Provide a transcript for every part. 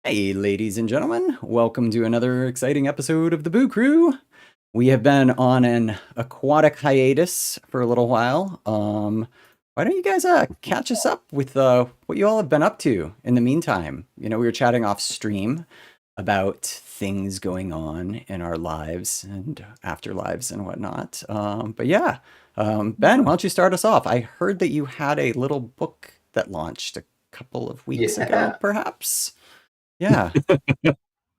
Hey, ladies and gentlemen, welcome to another exciting episode of the Boo Crew. We have been on an aquatic hiatus for a little while. Why don't you guys catch us up with what you all have been up to in the meantime? You know, we were chatting off stream about things going on in our lives and afterlives and whatnot. But yeah, Ben, why don't you start us off? I heard that you had a little book that launched a couple of weeks ago, Yeah. perhaps. Yeah.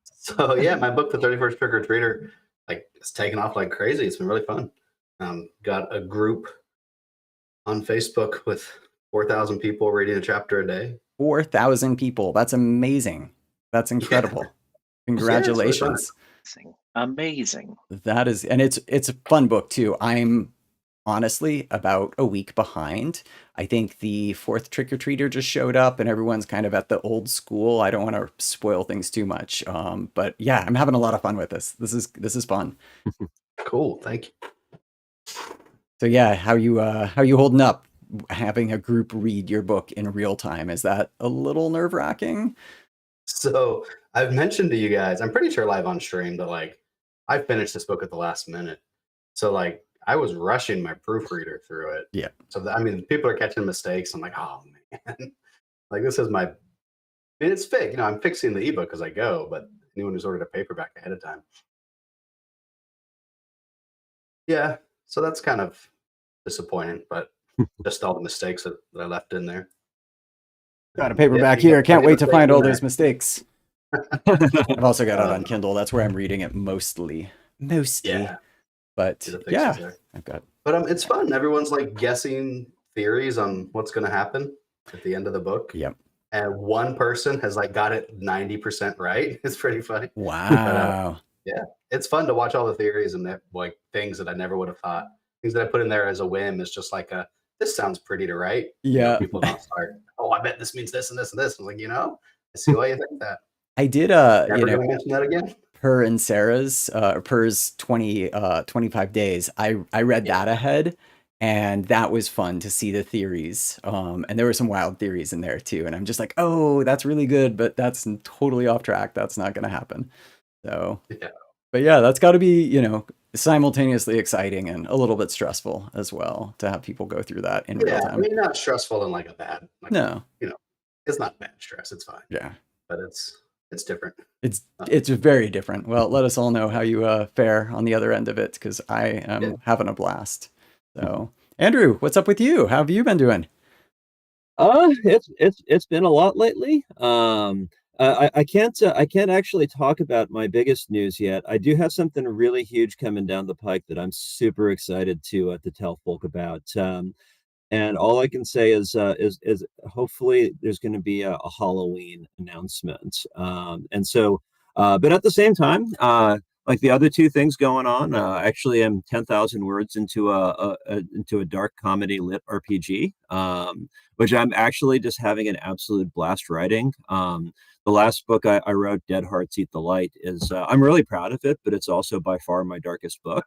So yeah, my book, The 31st Trick or Treater, it's taken off like crazy. It's been really fun. Got a group on Facebook with 4,000 people reading a chapter a day. 4,000 people. That's amazing. That's Yeah, incredible. yeah, it's really fun. Congratulations. Amazing. That is, and it's a fun book too. I'm honestly about a week behind. I think the fourth trick or treater just showed up and everyone's kind of at the old school. I don't want to spoil things too much. But yeah, I'm having a lot of fun with this. This is fun. Cool, thank you. So yeah, how you holding up having a group read your book in real time? Is that a little nerve-wracking? So I've mentioned to you guys, I'm pretty sure live on stream that I finished this book at the last minute. So I was rushing my proofreader through it. Yeah. So I mean, people are catching mistakes. I'm like, oh man, this is my. I mean, it's fake. I'm fixing the ebook as I go, but anyone who's ordered a paperback ahead of time. Yeah, so that's kind of disappointing, but just all the mistakes that I left in there. Got a Yeah, paperback you got here. Can't plenty of wait to mistakes find in all there. those mistakes. I've also got it on Um, Kindle. That's where I'm reading it mostly. yeah, But see the yeah, fixes there. I've got But it's fun. Everyone's guessing theories on what's going to happen at the end of the book, yep. and one person has got it 90% right. It's pretty funny. But Wow. yeah, it's fun to watch all the theories and things that I never would have thought. Things that I put in there as a whim is just this sounds pretty to write. Yeah. People don't start, oh, I bet this means this and this and this. I'm like, I see why you think that. I did Never gonna mention that again. Per and Sarah's Per's 25 days. I read Yeah. that ahead and that was fun to see the theories. And there were some wild theories in there too. And I'm just like, oh, that's really good, but that's totally off track. That's not gonna happen. So Yeah. but yeah, that's got to be, simultaneously exciting and a little bit stressful as well to have people go through that in real Yeah. I time. mean, not stressful in a bad, No, it's not bad stress. It's fine, yeah, but it's different. it's Uh, it's very different. Well, let us all know how you fare on the other end of it because I yeah. am having a blast. So, Andrew, what's up with you? How have you been doing? It's been a lot lately. I can't actually talk about my biggest news yet. I do have something really huge coming down the pike that I'm super excited to tell folk about. And all I can say is hopefully there's going to be a Halloween announcement. But at the same time, like the other two things going on, actually I'm 10,000 words into a dark comedy lit RPG, which I'm actually just having an absolute blast writing. The last book I wrote, Dead Hearts Eat the Light, is I'm really proud of it, but it's also by far my darkest book.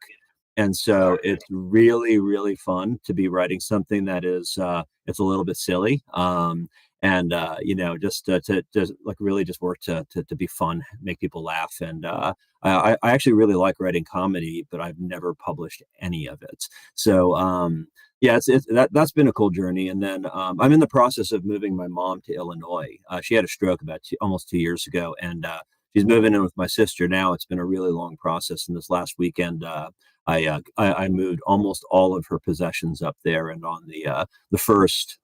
And so it's really, really fun to be writing something that is it's a little bit silly. Just to really just work to be fun, make people laugh. And I actually really like writing comedy, but I've never published any of it. So yeah, that's been a cool journey. And then I'm in the process of moving my mom to Illinois. She had a stroke about almost 2 years ago, and she's moving in with my sister now. It's been a really long process. And this last weekend, I moved almost all of her possessions up there, and on the first,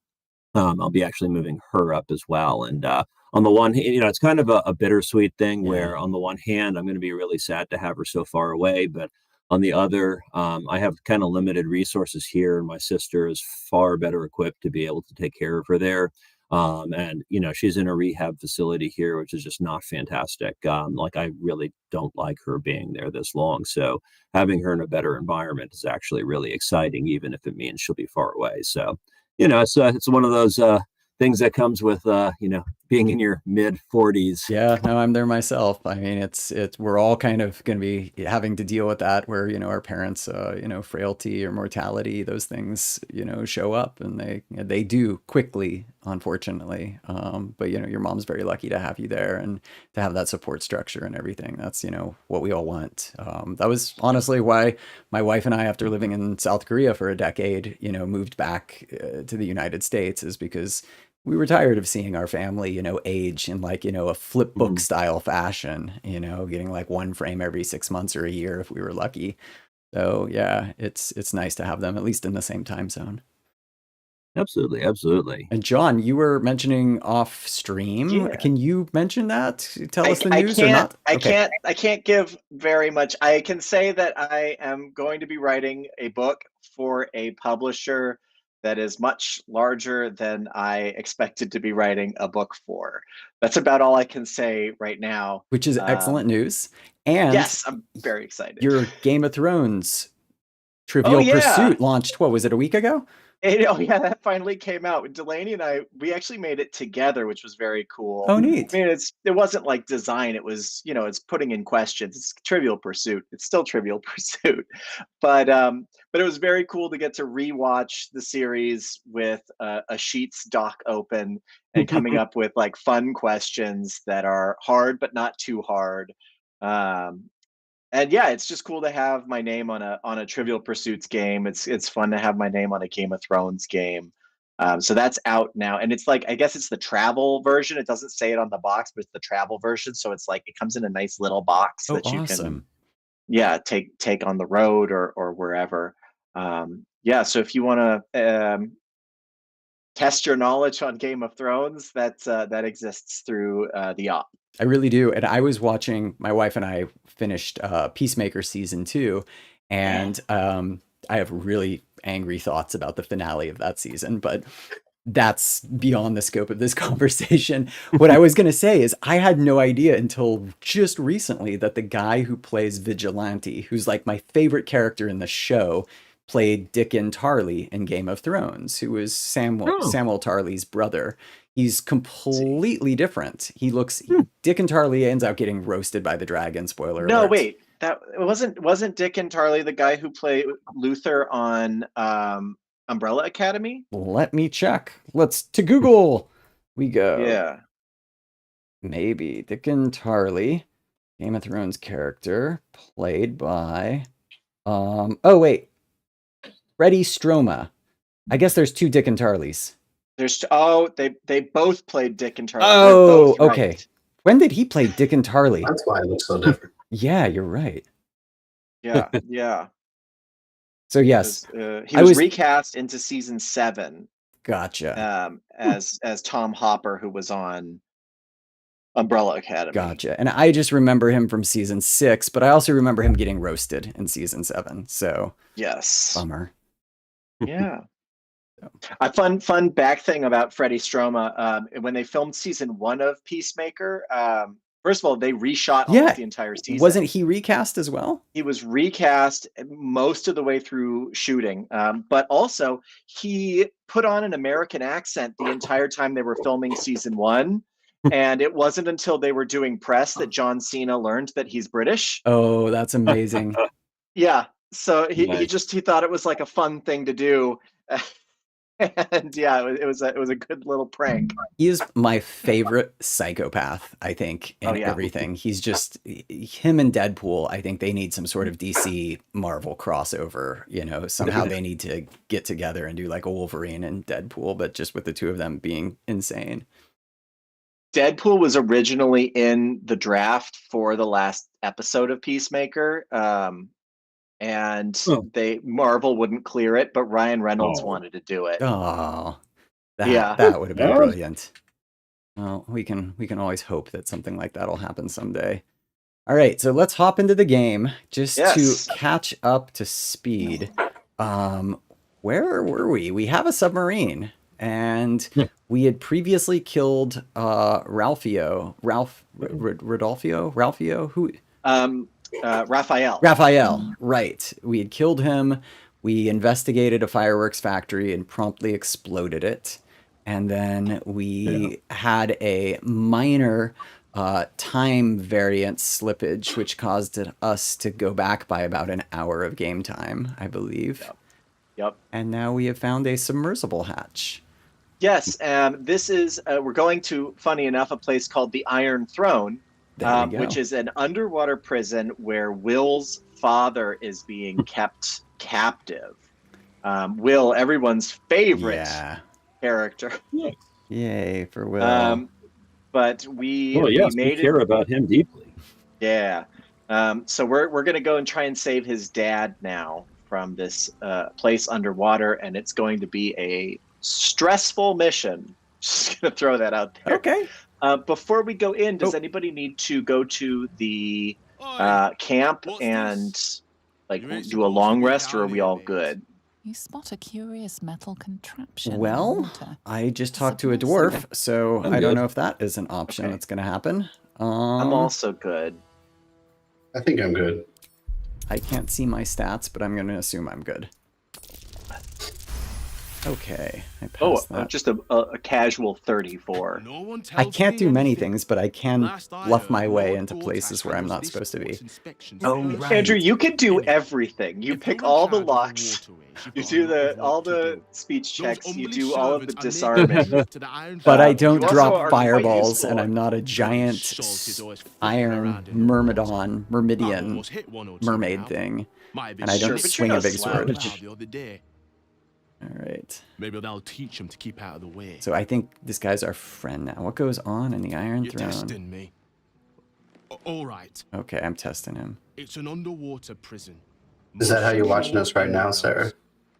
I'll be actually moving her up as well. And on the one hand, it's kind of a bittersweet thing Yeah. where on the one hand, I'm going to be really sad to have her so far away, but on the other, I have kind of limited resources here, and my sister is far better equipped to be able to take care of her there. And she's in a rehab facility here, which is just not fantastic. I really don't like her being there this long. So having her in a better environment is actually really exciting, even if it means she'll be far away. So, it's one of those things that comes with, being in your mid 40s. Yeah, no, I'm there myself. I mean, it's we're all kind of going to be having to deal with that where, our parents, frailty or mortality, those things, show up, and they do quickly, unfortunately. But your mom's very lucky to have you there and to have that support structure and everything. That's, what we all want. That was honestly why my wife and I, after living in South Korea for a decade, moved back to the United States, is because we were tired of seeing our family, age in like, a flip book style fashion, getting like one frame every 6 months or a year if we were lucky. So yeah, it's nice to have them at least in the same time zone. Absolutely, absolutely. And John, you were mentioning off stream. Yeah. Can you mention that? Tell us the news I or not? I can't give very much. I can say that I am going to be writing a book for a publisher that is much larger than I expected to be writing a book for. That's about all I can say right now. Which is excellent news. And yes, I'm very excited. Your Game of Thrones Trivial Oh, yeah. Pursuit launched, what was it, a week ago? Oh yeah, that finally came out. Delaney and we actually made it together, which was very cool. Oh, neat. I mean, it wasn't like design. It was, it's putting in questions. It's Trivial Pursuit. It's still Trivial Pursuit, but it was very cool to get to rewatch the series with a Sheets doc open and coming up with like fun questions that are hard but not too hard. And yeah, it's just cool to have my name on a Trivial Pursuits game. It's fun to have my name on a Game of Thrones game. So that's out now, and it's like, I guess it's the travel version. It doesn't say it on the box, but it's the travel version. So it's like it comes in a nice little box that you Awesome. can, take on the road or wherever. Yeah, so if you want to test your knowledge on Game of Thrones, that exists through the op. I really do. And I was watching, my wife and I finished Peacemaker season 2, and I have really angry thoughts about the finale of that season, but that's beyond the scope of this conversation. What I was going to say is I had no idea until just recently that the guy who plays Vigilante, who's like my favorite character in the show, played Dickon Tarly in Game of Thrones, who was Samuel Tarly's brother. He's completely different. He looks Dickon Tarly ends up getting roasted by the dragon. Spoiler No, alert. wait. That wasn't Dickon Tarly the guy who played Luther on Umbrella Academy? Let me check. Let's to Google we go. Yeah. Maybe Dickon Tarly, Game of Thrones character, played by oh wait. Freddie Stroma. I guess there's two Dickon Tarlys. They both played Dickon Tarly. Oh, okay. Right. When did he play Dickon Tarly? That's why it looks so different. Yeah, you're right. Yeah, yeah. So yes, he was recast into season 7. Gotcha. As Tom Hopper, who was on Umbrella Academy. Gotcha. And I just remember him from season 6, but I also remember him getting roasted in season 7. So yes, bummer. Yeah. A fun back thing about Freddie Stroma, when they filmed season 1 of Peacemaker, first of all, they reshot almost the entire season. Wasn't he recast as well? He was recast most of the way through shooting, but also he put on an American accent the entire time they were filming season 1. And it wasn't until they were doing press that John Cena learned that he's British. Oh, that's amazing. Yeah. So he thought it was like a fun thing to do. And yeah, it was a good little prank. He is my favorite psychopath, I think, in everything. He's just him and Deadpool. I think they need some sort of DC Marvel crossover. Somehow they need to get together and do like a Wolverine and Deadpool, but just with the two of them being insane. Deadpool was originally in the draft for the last episode of Peacemaker. And Marvel wouldn't clear it, but Ryan Reynolds wanted to do it. Oh, that would have been brilliant. Well, we can always hope that something like that will happen someday. All right, so let's hop into the game just to catch up to speed. Where were we? We have a submarine, and we had previously killed Ralphio, who. Raphael, right. We had killed him. We investigated a fireworks factory and promptly exploded it. And then we had a minor time variance slippage, which caused us to go back by about an hour of game time, I believe. Yep. And now we have found a submersible hatch. Yes, this is, we're going to, funny enough, a place called the Iron Throne, There we go. which is an underwater prison where Will's father is being kept captive. Will, everyone's favorite character. Yay for Will. But we yes, made we care about him deeply. Yeah. So we're going to go and try and save his dad now from this place underwater, and it's going to be a stressful mission. Just going to throw that out there. Okay. Before we go in, does anybody need to go to the camp and like do a long rest, or are we all good? You spot a curious metal contraption. Well, in the water. I just talked to a dwarf, so I don't know if that is an option that's going to happen. I'm also good. I think I'm good. I can't see my stats, but I'm going to assume I'm good. Okay, I passed that. Just a casual 34. I can't do many things, but I can bluff my way into places where I'm not supposed to be. Oh, right. Andrew, you can do everything. You pick all the locks. You do all the speech checks. You do all of the disarming. But I don't you also drop are quite fireballs, useful. and I'm not a giant iron myrmidon, mermaid thing. And I don't swing a big sword. All right. Maybe that'll teach him to keep out of the way. So I think this guy's our friend now. What goes on in the Iron You're Throne? testing me. All right. Okay, I'm testing him. It's an underwater prison. Is that how you're watching us right now, Sarah?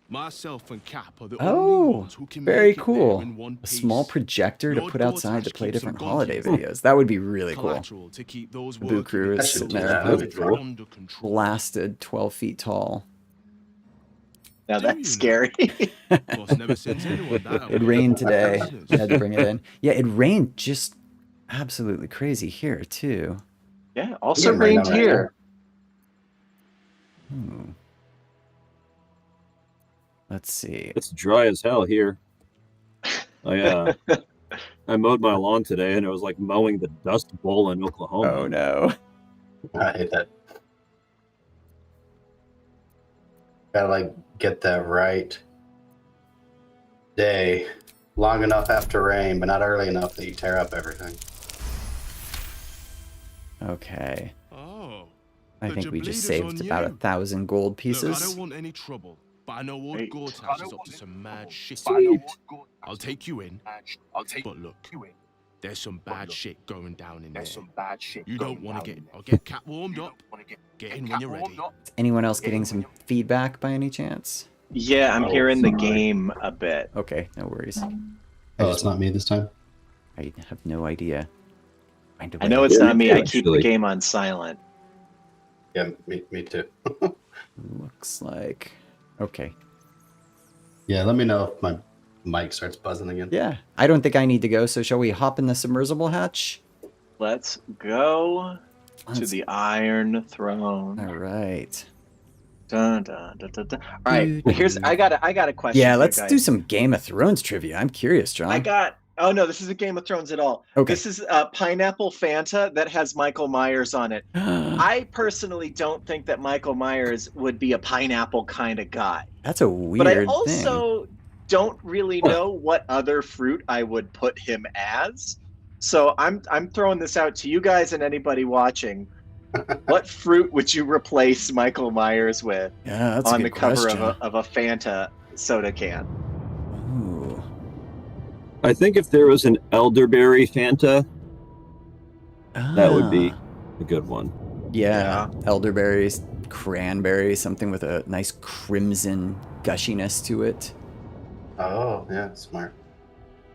Myself and Cap are the only Oh, ones who can very make it there cool. in one A small piece. projector to Your put outside to daughter play keeps different them holiday gone. videos. That would be really cool. Collateral to keep those The Boo Crew working is I should sitting do there that. That'd be cool. under control. blasted 12 feet tall. Now Do you that's know? scary. Boss never sent anyone that It way. rained today. Business. I had to bring it in. Yeah, it rained just absolutely crazy here, too. Yeah, also Yeah, right rained now, here. Let's see. It's dry as hell here. I mowed my lawn today, and it was like mowing the Dust Bowl in Oklahoma. Oh, no. I hate that. Gotta like get that right day, long enough after rain, but not early enough that you tear up everything. Okay. Oh. I The think we just Jableda's saved on about you. 1,000 gold Look, I pieces. don't want any trouble, but I know old Hey. Gortash is up to some mad shit. I'll take you in. But look, there's some bad shit going down in there. You don't want to get. I'll get Cat warmed up. Get in when you're ready. Is anyone else getting some feedback by any chance? Yeah, I'm Oh, hearing the sorry. game a bit. Okay, no worries. Oh, it's not me this time. I have no idea. Find a I know way. it's Yeah, not me me. too, I keep the actually. game on silent. Yeah, me too. Looks like... Okay. Yeah, let me know if my mic starts buzzing again. Yeah, I don't think I need to go, so shall we hop in the submersible hatch? Let's go to Let's- the Iron Throne. All right. Dun, dun, dun, dun, dun. All right, here's I got a question. Yeah, for you let's guys. do some Game of Thrones trivia. I'm curious, John. Oh no, this isn't Game of Thrones at all. Okay. This is pineapple Fanta that has Michael Myers on it. I personally don't think that Michael Myers would be a pineapple kind of guy. That's a weird But I thing. also don't really know what other fruit I would put him as. So I'm throwing this out to you guys and anybody watching. What fruit would you replace Michael Myers with Yeah, that's a on good the cover question. of a Fanta soda can? Ooh. I think if there was an elderberry Fanta, that would be Ah. a good one. Yeah, elderberries, cranberry, something with a nice crimson gushiness to it. Oh, yeah, smart.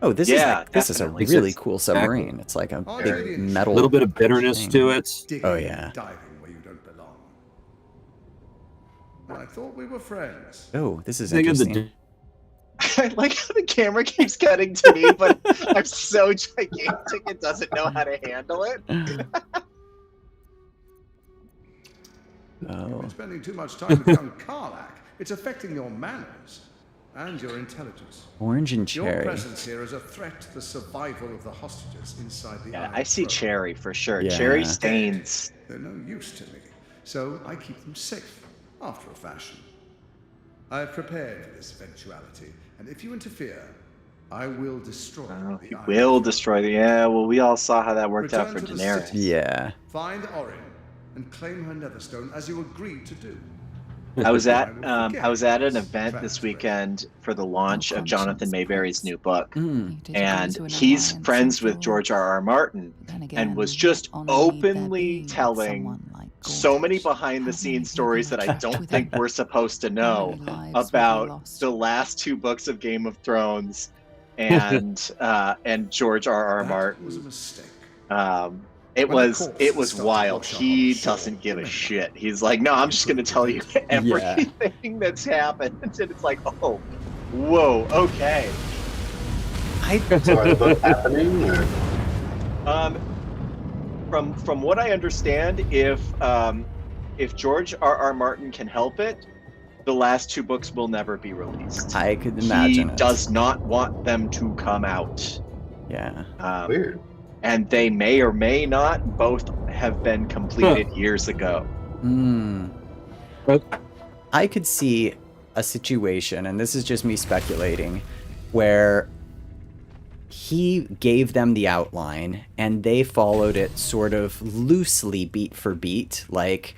Oh, this Yeah, is a definitely. really cool submarine. It's like a big A metal. little bit of bitterness thing. to it. Oh, yeah. Diving where you don't belong. I thought we were friends. Oh, this is Think of the interesting. I like how the camera keeps cutting to me, but I'm so gigantic it doesn't know how to handle it. You've Oh, been spending too much time with young Karlak. It's affecting your manners. and your intelligence. Orange and Your cherry. presence here is a threat to the survival of the hostages inside the Yeah, Iron I see Throne. cherry for sure. Yeah. Cherry stains. They're no use to me, so I keep them safe, after a fashion. I've prepared for this eventuality, and if you interfere, I will destroy Oh, the he Iron will Throne. destroy the. Yeah, well, we all saw how that worked out Return for to the Daenerys. city. Yeah. Find Orin and claim her Netherstone as you agreed to do. I was at I will I was at an forget event this this transgression. weekend for the launch of Jonathan conscience, Mayberry's Prince. new book, Mm. You did agree and to an he's alliance, friends with after all. George R.R. Martin, Then again, and was what just honour need there openly be with telling someone like so many Gortash? behind the How many scenes people stories that I trapped don't within? think we're supposed to How know many lives will be about lost? the last two books of Game of Thrones and George R.R. That was a Martin. mistake. It When the was corpses started wild. wash up on the He shore, doesn't give a remember, shit. He's like, no, I'm it just going to proved tell you event. everything that's happened. And it's like, oh, whoa, okay. So are the books happening? Or? From what I understand, if George R.R. Martin can help it, the last two books will never be released. I could He imagine it. does not want them to come out. Yeah. Weird. And they may or may not both have been completed years ago. Mm. I could see a situation, and this is just me speculating, where he gave them the outline and they followed it sort of loosely beat for beat, like,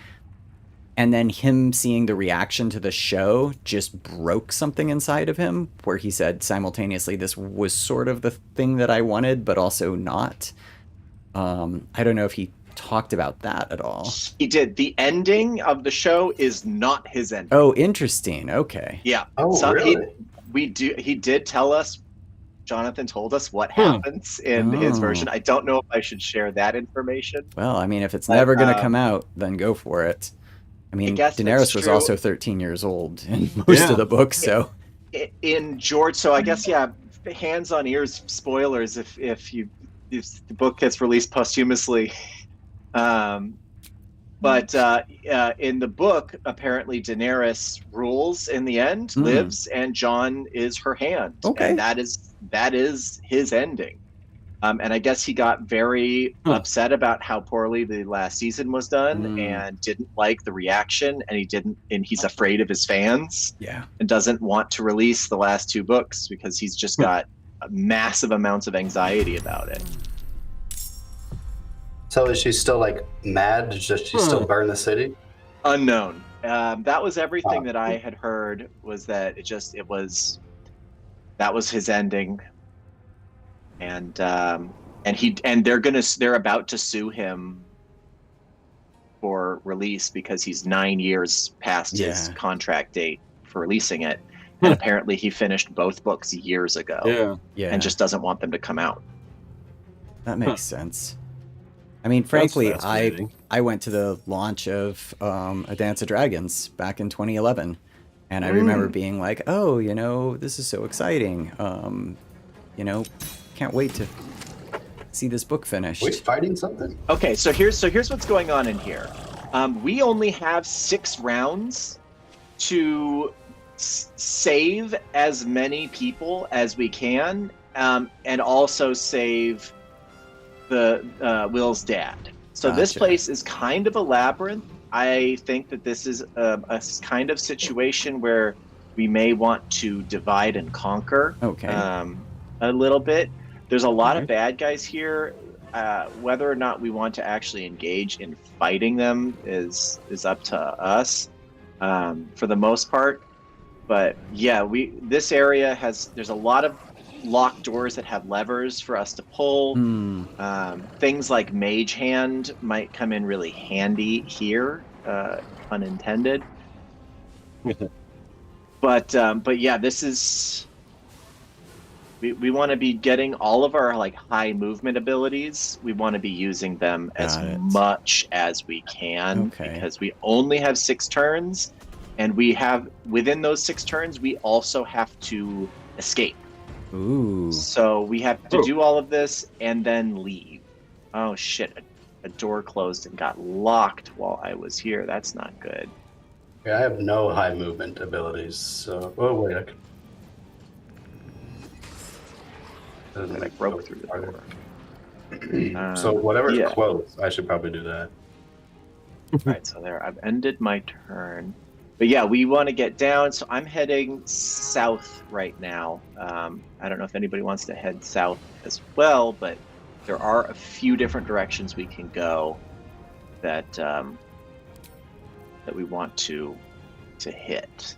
and then him seeing the reaction to the show just broke something inside of him where he said simultaneously, this was sort of the thing that I wanted, but also not. I don't know if he talked about that at all. He did. The ending of the show is not his ending. Oh, interesting. Okay. Yeah. Oh, So really? he did tell us, Jonathan told us what happens in his version. I don't know if I should share that information. Well, I mean, if it's never going to come out, then go for it. I mean, guess that's Daenerys was true. also 13 years old in most of the books, so. In George, so I guess, yeah, hands on ears spoilers if the book gets released posthumously. But in the book, apparently Daenerys rules in the end, lives, and Jon is her hand. Okay. And that is his ending. And I guess he got very upset about how poorly the last season was done and didn't like the reaction, and he's afraid of his fans. Yeah. And doesn't want to release the last two books because he's just got massive amounts of anxiety about it. So is she still like mad? Does she still burn the city? Unknown. That was everything that I had heard, was that that was his ending. And they're about to sue him for release because he's 9 years past his contract date for releasing it. And apparently he finished both books years ago. Yeah. And just doesn't want them to come out. That makes sense. I mean, frankly, I went to the launch of A Dance of Dragons back in 2011, and I remember being like, "Oh, this is so exciting! Can't wait to see this book finished." We're fighting something. Okay, so here's what's going on in here. We only have 6 rounds to save as many people as we can, and also save Will's dad. So this place is kind of a labyrinth. I think that this is a kind of situation where we may want to divide and conquer a little bit. There's a lot of bad guys here. Whether or not we want to actually engage in fighting them is up to us for the most part. But yeah, this area there's a lot of locked doors that have levers for us to pull. Things like Mage Hand might come in really handy here, unintended. But yeah, this is. We want to be getting all of our high movement abilities. We want to be using them as much as we can because we only have 6 turns, and within those 6 turns we also have to escape. Ooh. So we have to do all of this and then leave. Oh shit! A door closed and got locked while I was here. That's not good. Yeah, I have no high movement abilities. So, oh wait, Doesn't I'm gonna like broke go through the farther. door. So whatever's yeah. close, I should probably do that. Right, so there, I've ended my turn. But yeah, we want to get down, so I'm heading south right now. I don't know if anybody wants to head south as well, but there are a few different directions we can go that that we want to hit.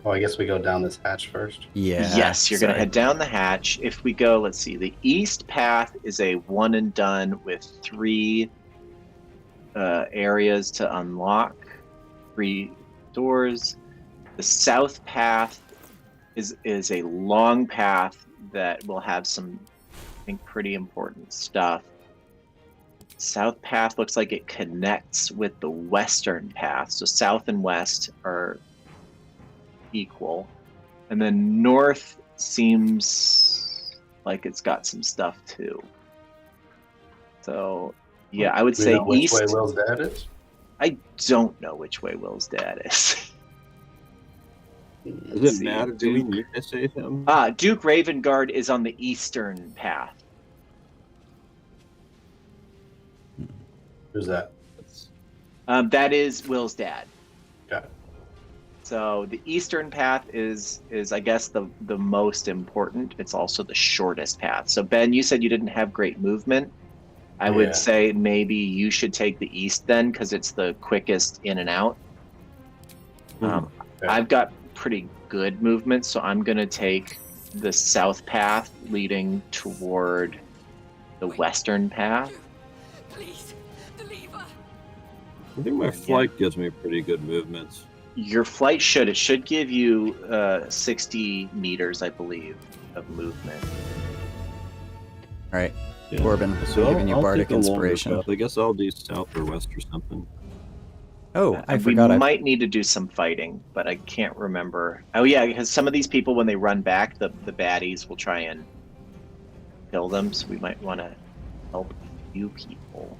Oh, I guess we go down this hatch first. Yeah. Yes, you're going to sorry. head down the hatch. If we go, let's see, the east path is a one and done with 3 areas to unlock, 3 doors. The south path is a long path that will have some, I think, pretty important stuff. South path looks like it connects with the western path, so south and west are equal, and then north seems like it's got some stuff too. So yeah, I would Do we say know which east. way Will's dad is? I don't know which way Will's dad is. Does it matter? Do we need to save him? Duke Ravengard is on the eastern path. Who's that? That is Will's dad. Got it. So the eastern path is I guess the most important. It's also the shortest path. So Ben, you said you didn't have great movement. I Yeah. would say maybe you should take the east then, because it's the quickest in and out. Okay. I've got pretty good movement, so I'm gonna take the south path leading toward the western path. Please, the lever. I think my flight gives me pretty good movements. Your flight should give you 60 meters, I believe, of movement. All right. Yeah. Corbin, So I'm giving you I'll bardic take a longer inspiration. path. I guess I'll do south or west or something. Oh, I We forgot. might need to do some fighting, but I can't remember. Oh yeah, because some of these people, when they run back, the baddies will try and kill them. So we might want to help a few people.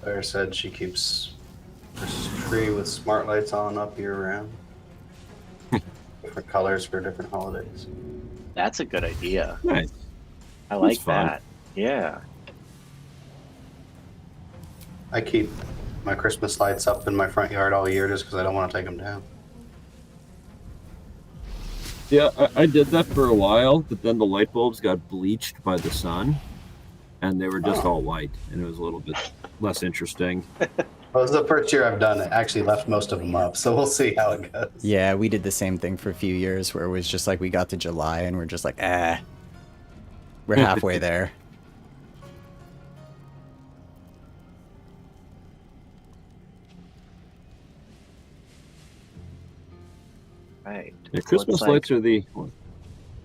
Claire said she keeps her tree with smart lights on up year round. Different colors for different holidays. That's a good idea. Nice. I like fun. that. Yeah. I keep my Christmas lights up in my front yard all year just because I don't want to take them down. Yeah, I did that for a while, but then the light bulbs got bleached by the sun, and they were just all white, and it was a little bit less interesting. Well, this is the first year I've done it. Actually left most of them up, so we'll see how it goes. Yeah, we did the same thing for a few years where it was just like we got to July and we're just like, we're halfway there. Right. Yeah, So Christmas it's like- lights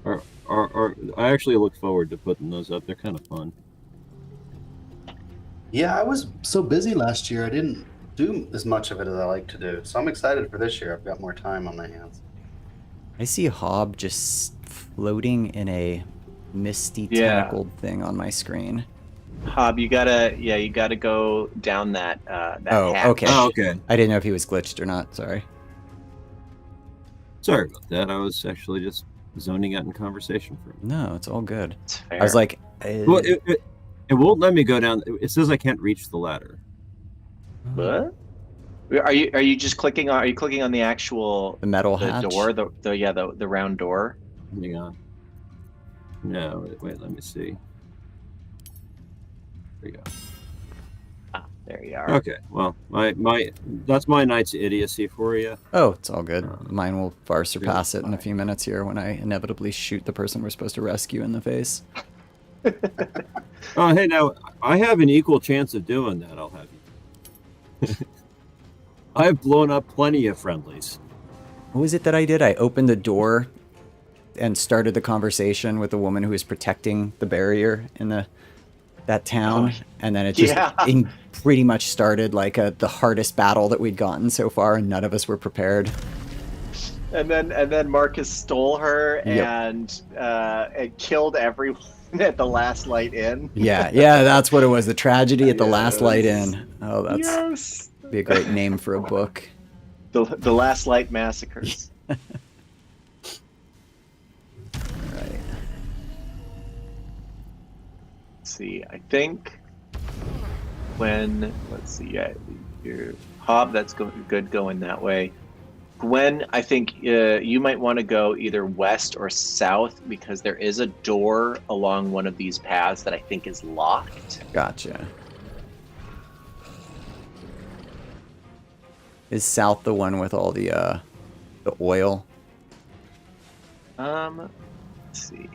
are I actually look forward to putting those up. They're kind of fun. Yeah, I was so busy last year. I didn't do as much of it as I like to do. So I'm excited for this year. I've got more time on my hands. I see Hob just floating in a misty Yeah. tentacled thing on my screen. Hob, you gotta go down that Oh, hatch. okay. Oh, okay. I didn't know if he was glitched or not. Sorry. Sorry about that. I was actually just zoning out in conversation for a minute. No, it's all good. It's fair. I was like, Well, it won't let me go down. It says I can't reach the ladder. what? Are you just clicking on? Are you clicking on the actual the metal the hatch. door? The round door. Hang on. No, wait, let me see. There you go. Ah, there you are. Okay, well, my that's my night's idiocy for you. Oh, it's all good. Mine will far surpass it in a few minutes here when I inevitably shoot the person we're supposed to rescue in the face. Oh, hey, now I have an equal chance of doing that. I'll have you. I've blown up plenty of friendlies. What was it that I did? I opened the door and started the conversation with the woman who was protecting the barrier in that town, and then it just pretty much started like the hardest battle that we'd gotten so far, and none of us were prepared. And then Marcus stole her and killed everyone at the last light in. Yeah, that's what it was. The tragedy at the last light in. Oh, that's be a great name for a book. The last light massacres. Right. Let's see, I think when let's see, yeah, your Hob, that's good going that way. Gwen, I think you might want to go either west or south because there is a door along one of these paths that I think is locked. Gotcha. Is south the one with all the oil? Let's see.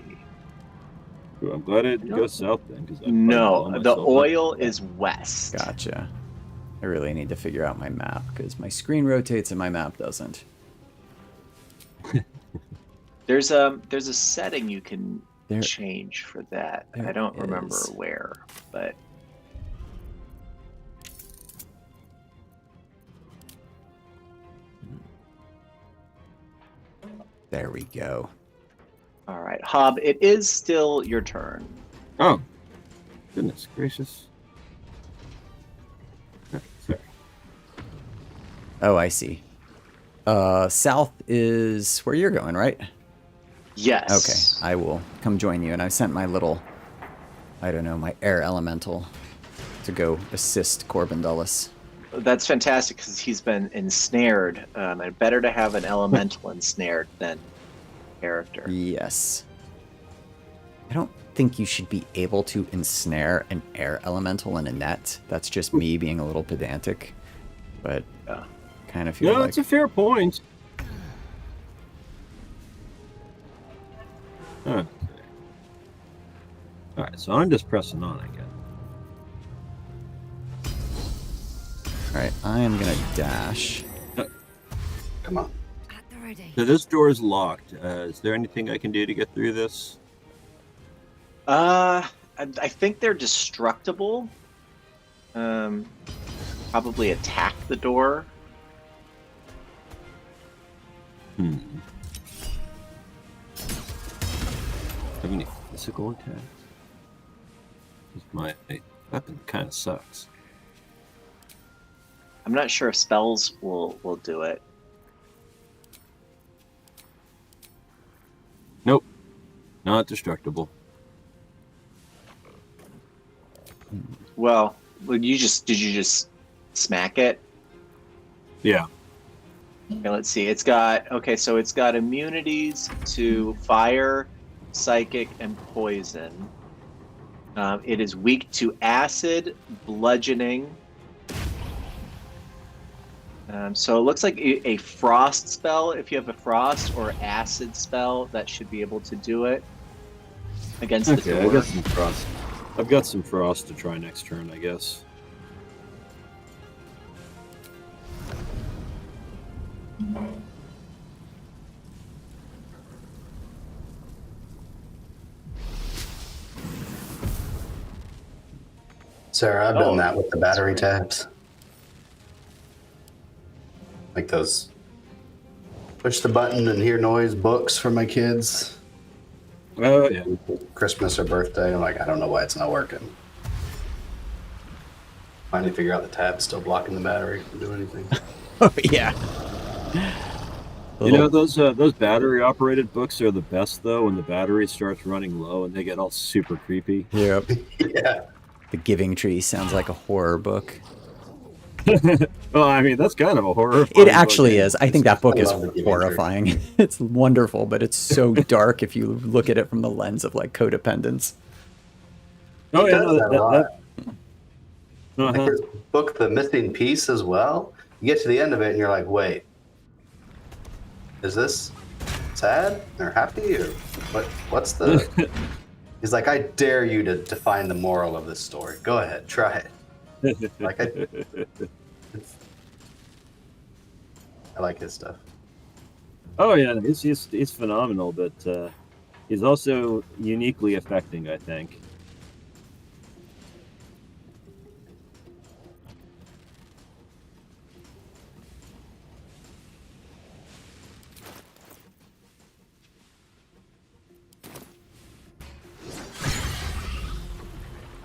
Ooh, I'm glad I didn't go south then, because No, the oil is west. Gotcha. I really need to figure out my map because my screen rotates and my map doesn't. There's a setting you can There- change for that. there I don't remember is. where, but There we go. all right, Hob, it is still your turn. Oh, goodness gracious. Okay, sorry. Oh, I see. South is where you're going, right? Yes. Okay, I will come join you. And I've sent my little, I don't know, my air elemental to go assist Corbin Dulles. That's fantastic because he's been ensnared, and better to have an elemental ensnared than character. Yes. I don't think you should be able to ensnare an air elemental in a net. That's just me being a little pedantic. But Yeah. kind of feel No, like... that's a fair point. Okay. All right, so I'm just pressing on, I guess. Alright, I am going to dash. Come on. At the ready. So this door is locked. Is there anything I can do to get through this? I think they're destructible. Probably attack the door. Hmm. Have any physical attacks? 'Cause my weapon kind of sucks. I'm not sure if spells will do it. Nope. Not destructible. Well, did you just smack it? Yeah. Okay, let's see. It's got immunities to fire, psychic, and poison. It is weak to acid, bludgeoning. So it looks like a frost spell, if you have a frost, or acid spell, that should be able to do it against the Okay, I door. got some frost. I've got some frost to try next turn, I guess. Sarah, I've done Oh. that with the battery tabs. Like those push the button and hear noise books for my kids. Oh, yeah. Christmas or birthday. I'm like, I don't know why it's not working. Finally figure out the tab's still blocking the battery from doing anything. Oh, yeah. You know, those battery operated books are the best though when the battery starts running low and they get all super creepy. Yep. Yeah. The Giving Tree sounds like a horror book. Well, I mean, that's kind of a horror. It actually is. I think that book I is love the Giving Tree. horrifying. It's wonderful, but it's so dark if you look at it from the lens of like codependence. Oh, It yeah. does No, that a lot. Like uh-huh. this book, The Missing Piece, as well. You get to the end of it and you're like, wait, is this sad or happy or what's the? He's like, I dare you to define the moral of this story. Go ahead, try it. Like I like his stuff. Oh yeah, he's phenomenal, but he's also uniquely affecting, I think.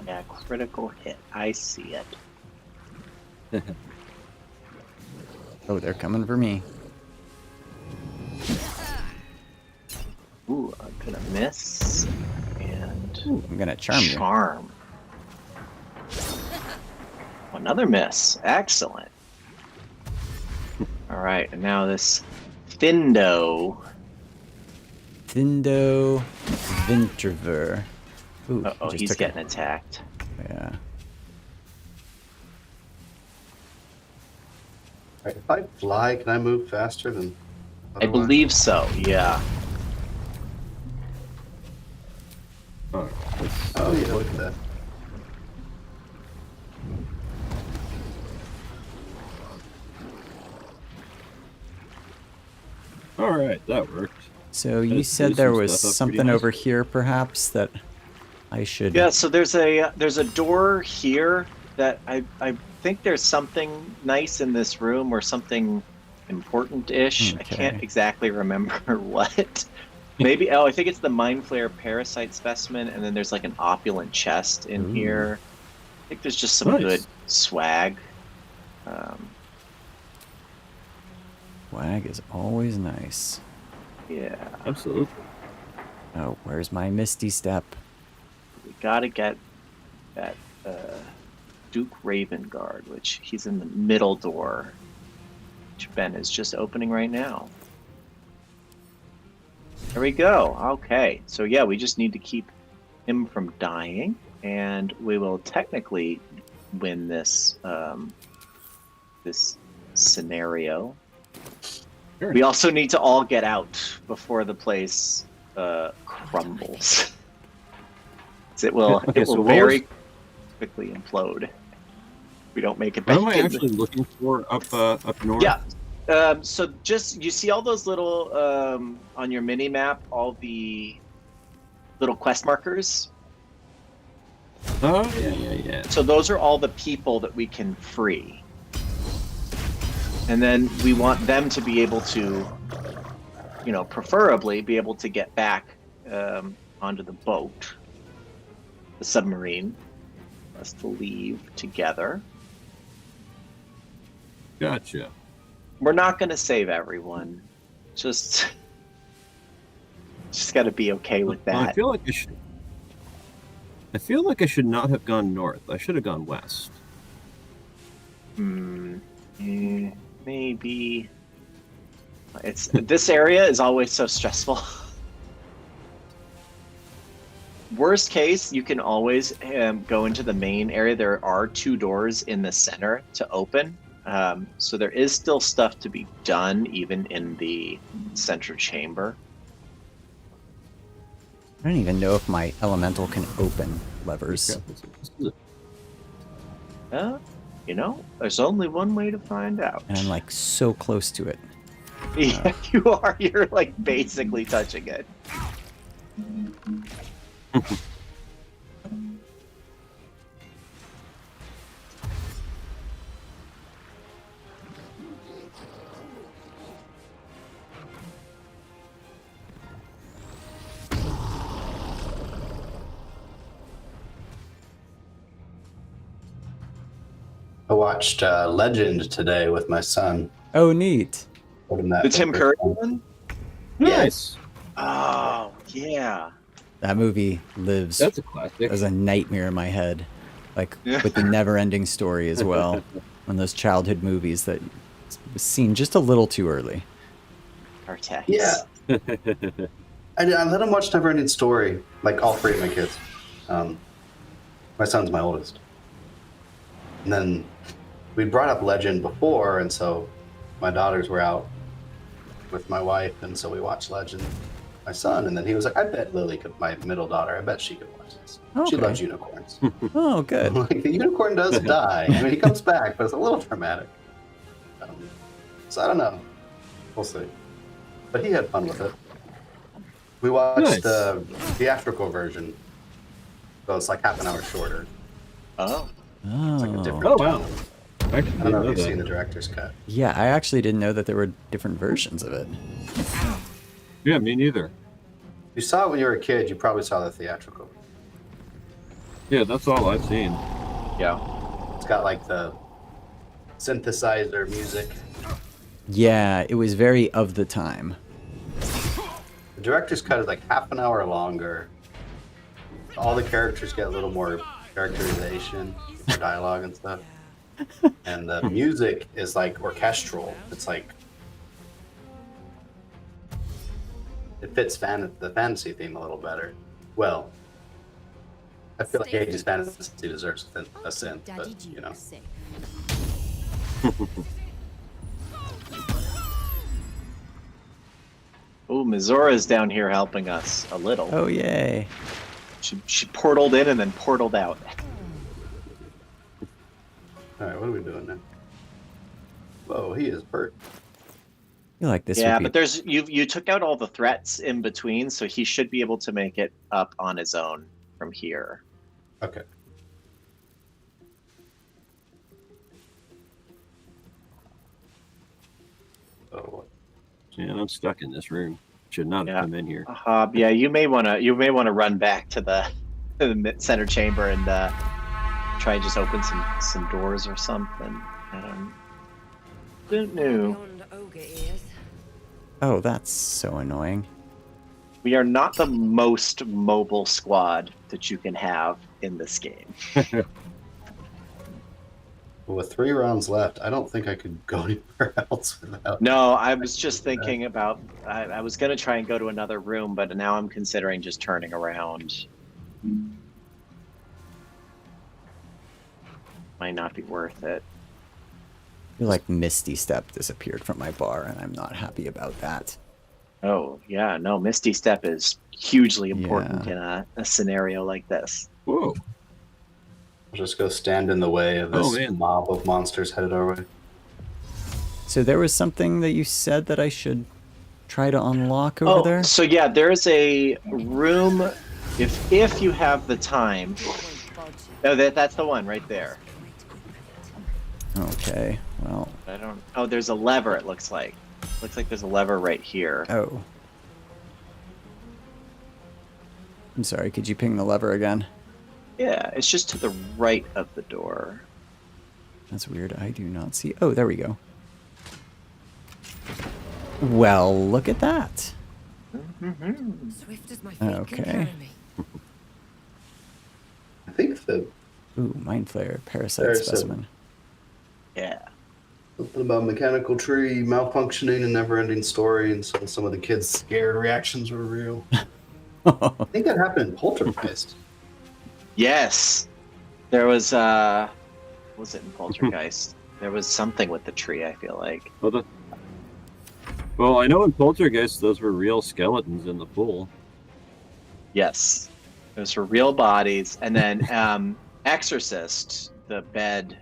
Yeah, critical hit. I see it. Oh, they're coming for me. Ooh, I'm gonna miss. And Ooh, I'm gonna charm you. charm. Another miss. Excellent. All right, and now this Findo. Thindo Vinterver. Ooh, Uh-oh, just he's took getting attacked. Yeah. Right, if I fly, can I move faster than? I believe so, yeah. Oh, Oh yeah, look at that. all right, that worked. So you Let's said do there some was stuff up something pretty over nice. here, perhaps, that I should. Yeah, so there's a door here that I think there's something nice in this room or something important-ish. I can't Okay. exactly remember what. Maybe I think it's the Mind Flayer parasite specimen, and then there's like an opulent chest in Ooh. here. I think there's just some Nice. good swag. Wag is always nice. Yeah, Absolutely. Oh, where's my Misty Step? we gotta get that Duke Ravengard, which he's in the middle door, which Ben is just opening right now. There we go. Okay, so yeah, we just need to keep him from dying, and we will technically win this this scenario. Sure. We also need to all get out before the place crumbles. It will Okay, it so will what very quickly implode. We don't make it back. What am I in the- actually looking for up north? Yeah. So just you see all those little on your mini map, all the little quest markers. Oh yeah. So those are all the people that we can free. And then we want them to be able to, preferably be able to get back onto the boat, the submarine, for us to leave together. Gotcha. We're not going to save everyone. Just got to be okay with Well, I that. feel like I should not have gone north. I should have gone west. Maybe this area is always so stressful. Worst case, you can always go into the main area. There are 2 doors in the center to open. So there is still stuff to be done, even in the central chamber. I don't even know if my elemental can open levers. There's only one way to find out. And I'm like so close to it. Yeah, you are. You're like basically touching it. I watched Legend today with my son. Oh, neat. Told him that The for Tim the Curry first time. one? Nice. Oh, yeah. That movie lives That's a classic. as a nightmare in my head. Like Yeah. with the never-ending story as well. One of those childhood movies that was seen just a little too early. Artex. Yeah. I let him watch Neverending Story, like all 3 of my kids. My son's my oldest. And then we brought up Legend before, and so my daughters were out with my wife, and so we watched Legend, my son, and then he was like, I bet Lily could, my middle daughter, I bet she could watch this. She Okay. loves unicorns. Oh, good. Like, the unicorn does die. I mean, he comes back, but it's a little dramatic. So I don't know. We'll see. But he had fun with it. We watched Nice. the theatrical version, so it's like half an hour shorter. Oh. It's like a Oh. different Oh wow. tone. I actually I didn't don't know know if you've seen that. the director's cut. Yeah, I actually didn't know that there were different versions of it. Yeah, me neither. You saw it when you were a kid. You probably saw the theatrical. Yeah, that's all I've seen. Yeah. It's got like the synthesizer music Yeah, it was very of the time. The director's cut is like half an hour longer. All the characters get a little more characterization, more dialogue and stuff. And the music is like orchestral. It's like it fits the fantasy theme a little better. Well, I feel like Age's fantasy deserves a synth, but you know. Oh, Mizora's down here helping us a little. Oh, yay. She portaled in and then portaled out. All right, what are we doing now? Whoa, he is hurt. I feel like this Yeah, would be... but there's you took out all the threats in between, so he should be able to make it up on his own from here. Okay. Oh, Yeah, I'm stuck in this room. Should not have come in here. Yeah, you may want to run back to the center chamber and try and just open some doors or something. Don't know. Oh, that's so annoying. We are not the most mobile squad that you can have in this game. with 3 rounds left, I don't think I could go anywhere else without. No, I was just thinking about. I was going to try and go to another room, but now I'm considering just turning around. Might not be worth it. I feel like Misty Step disappeared from my bar, and I'm not happy about that. Oh, yeah. No, Misty Step is hugely important in a scenario like this. Whoa. I'll just go stand in the way of this mob of monsters headed our way. So there was something that you said that I should try to unlock over there? So yeah, there's a room, if you have the time. Oh, that's the one right there. Okay, well. I don't. Oh, there's a lever. It looks like. Looks like there's a lever right here. Oh. I'm sorry. Could you ping the lever again? Yeah, it's just to the right of the door. That's weird. I do not see. Oh, there we go. Well, look at that. Swift as my feet can carry me. I think the Mind Flayer, Parasite Specimen. Yeah. Something about mechanical tree malfunctioning and never-ending story, and some of the kids' scared reactions were real. I think that happened in Poltergeist. Yes, there was. What was it in Poltergeist? There was something with the tree. I feel like. Well, I know in Poltergeist those were real skeletons in the pool. Yes, those were real bodies, and then Exorcist, the bed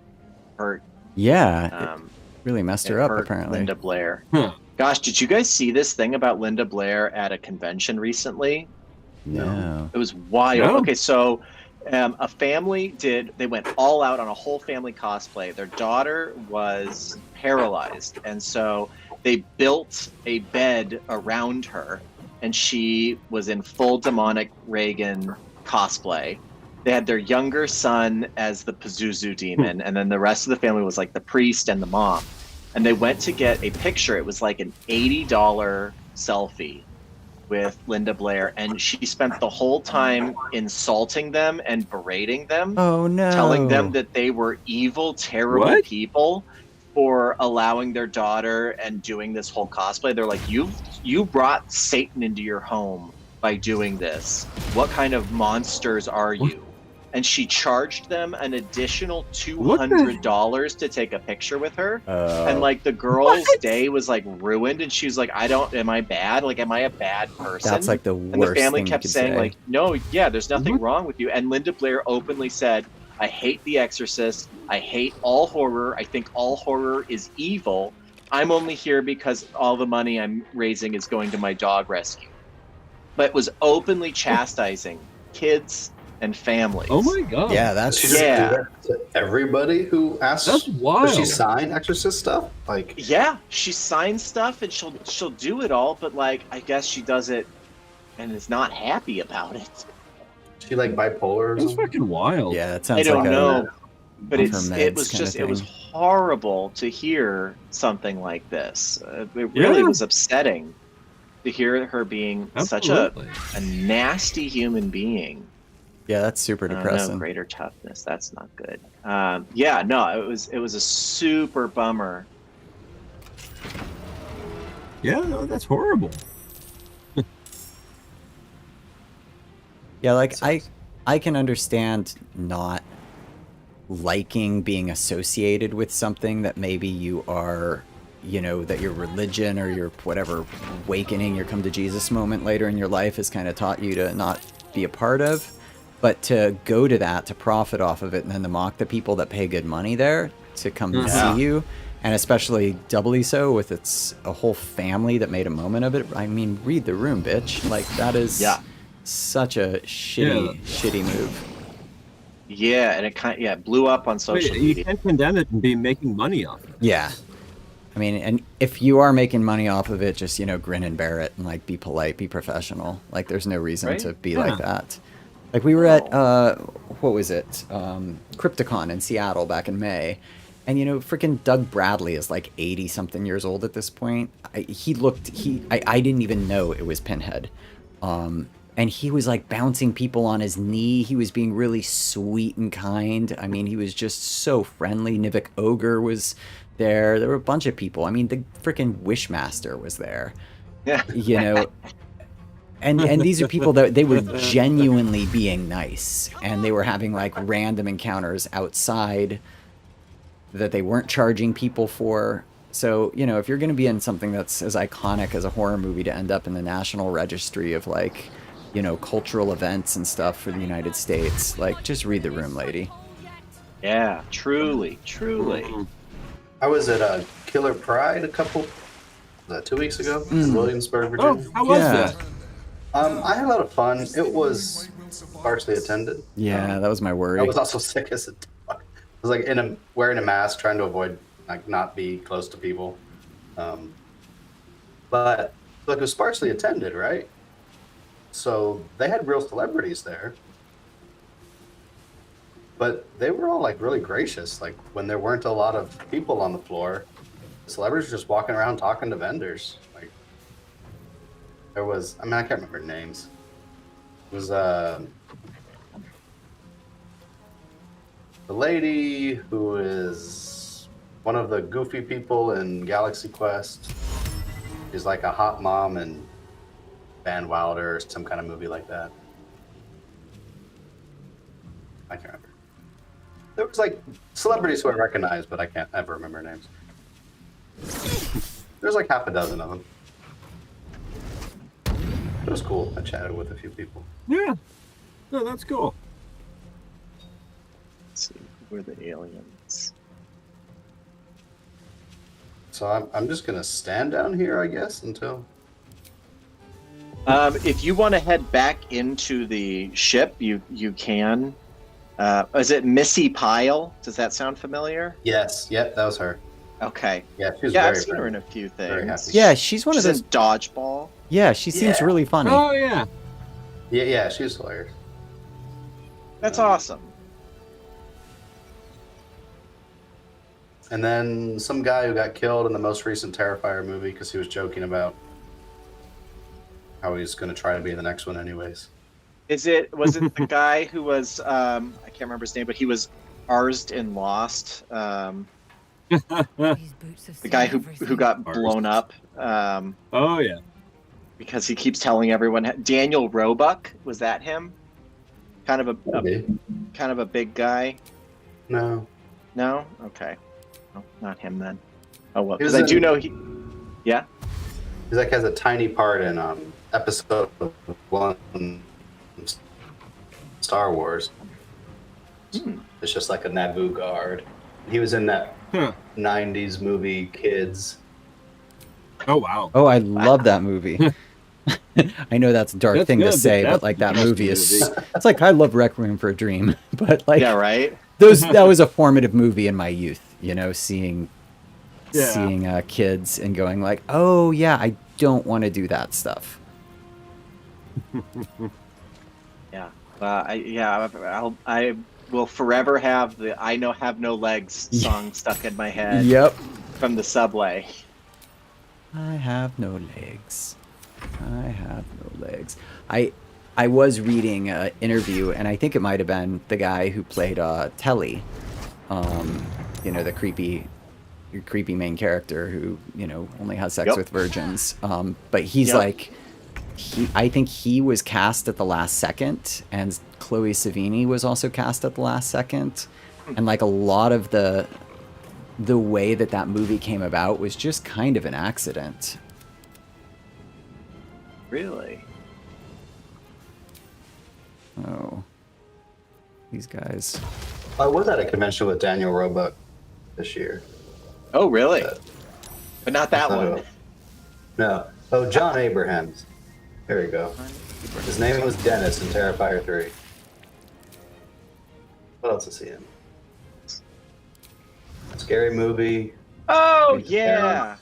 hurt. Yeah, it really messed her up, apparently. Linda Blair. Gosh, did you guys see this thing about Linda Blair at a convention recently? No. It was wild. No. Okay, so a family they went all out on a whole family cosplay. Their daughter was paralyzed, and so they built a bed around her, and she was in full demonic Reagan cosplay. They had their younger son as the Pazuzu demon, and then the rest of the family was like the priest and the mom. And they went to get a picture. It was like an $80 selfie with Linda Blair, and she spent the whole time insulting them and berating them. Oh no! Telling them that they were evil, terrible people for allowing their daughter and doing this whole cosplay. They're like, you brought Satan into your home by doing this. What kind of monsters are you? And she charged them an additional $200 to take a picture with her. And like the girl's day was like ruined, and she was like, am I bad? Like, am I a bad person? That's like the worst And the family thing kept you could saying say. like, no, yeah, there's nothing wrong with you. And Linda Blair openly said, I hate The Exorcist. I hate all horror. I think all horror is evil. I'm only here because all the money I'm raising is going to my dog rescue. But was openly chastising kids and families. Oh my god! Yeah, that's She just did that to everybody who asked. That's wild. Does she sign Exorcist stuff? Like, yeah, she signs stuff and she'll do it all, but like I guess she does it and is not happy about it. she like bipolar or That's something? fucking wild. Yeah, that sounds I don't like know. but off her it meds was kinda just it was thing. horrible to hear something like this. It really Yeah. was upsetting to hear her being such Absolutely. a nasty human being. Yeah, that's super No, depressing. greater toughness. That's not good. Yeah, no, it was a super bummer. Yeah, no, that's horrible. Yeah, like I can understand not liking being associated with something that maybe you are, you know, that your religion or your whatever awakening, your come to Jesus moment later in your life has kind of taught you to not be a part of. But to go to that, to profit off of it, and then to mock the people that pay good money there to come and Yeah. see you, and especially doubly so with a whole family that made a moment of it. I mean, read the room, bitch. Like, that is such a shitty move. Yeah, and it blew up on social You media. can't condemn it and be making money off it. Yeah. I mean, and if you are making money off of it, just, you know, grin and bear it and, like, be polite, be professional. Like, there's no reason Right? to be like that. Like, we were at, what was it? Crypticon in Seattle back in May. And, you know, freaking Doug Bradley is like 80-something years old at this point. I didn't even know it was Pinhead. And he was like bouncing people on his knee. He was being really sweet and kind. I mean, he was just so friendly. Nivik Ogre was there. There were a bunch of people. I mean, the freaking Wishmaster was there. Yeah. You know, and these are people that they were genuinely being nice, and they were having like random encounters outside that they weren't charging people for. So, you know, if you're going to be in something that's as iconic as a horror movie to end up in the National Registry of, like, you know, cultural events and stuff for the United States, like, just read the room, lady. Yeah, truly. I was at Killer Pride 2 weeks ago in Williamsburg, Virginia. Oh, how was that? I had a lot of fun. It was sparsely attended. Yeah, that was my worry. I was also sick as a dog. I was like wearing a mask, trying to avoid not be close to people. But like it was sparsely attended, right? So they had real celebrities there. But they were all like really gracious. Like when there weren't a lot of people on the floor, celebrities were just walking around talking to vendors. Like there was, I can't remember names. It was the lady who is one of the goofy people in Galaxy Quest. She's like a hot mom in Van Wilder or some kind of movie like that. I can't remember. There was like celebrities who I recognize, but I can't ever remember names. There's like half a dozen of them. It was cool. I chatted with a few people. Yeah. No, that's cool. Let's see, who are the aliens? So I'm just gonna stand down here, I guess, until. If you want to head back into the ship, you can. Is it Missy Pyle? Does that sound familiar? Yes. Yep. That was her. Okay. Yeah. She was Yeah, very I've seen her in friendly. a few Very things. happy. Yeah, she's one She's of those. in Dodgeball. Yeah, she seems Yeah. really funny. Oh, yeah. Yeah. She was hilarious. That's awesome. And then some guy who got killed in the most recent Terrifier movie because he was joking about how he's going to try to be in the next one anyways. Was it the guy who was I can't remember his name, but he was arsed in Lost. The guy who got blown up Oh, yeah. because he keeps telling everyone. Daniel Roebuck, was that him? Kind of a big guy. No. No, okay, no, not him then. Oh well, He was because I do in- know he. Yeah. He's like has a tiny part in episode 1 Star Wars. It's just like a Naboo guard. He was in that 90s movie Kids. Oh, wow. Oh, I love that movie. I know that's a dark That's thing good, to but say, that's but like that the best movie is. movie. It's like I love Requiem for a Dream, but like Yeah. Right. that was a formative movie in my youth. You know, seeing kids and going like, oh yeah, I don't want to do that stuff. Yeah. I will forever have the have no legs" song stuck in my head Yep. from the subway. I have no legs. I have no legs. I was reading an interview, and I think it might have been the guy who played Telly, you know, the creepy main character who, you know, only has sex Yep. with virgins. But he's Yep. like, I think he was cast at the last second, and Chloe Sevigny was also cast at the last second, and like a lot of the way that movie came about was just kind of an accident. Really? Oh, these guys. I was at a convention with Daniel Roebuck this year. Oh, really? But not that That's not one. it. No. Oh, John Abrahams. There you go. His name was Dennis in Terrifier 3. What else is he in? Scary Movie, Oh, Into yeah.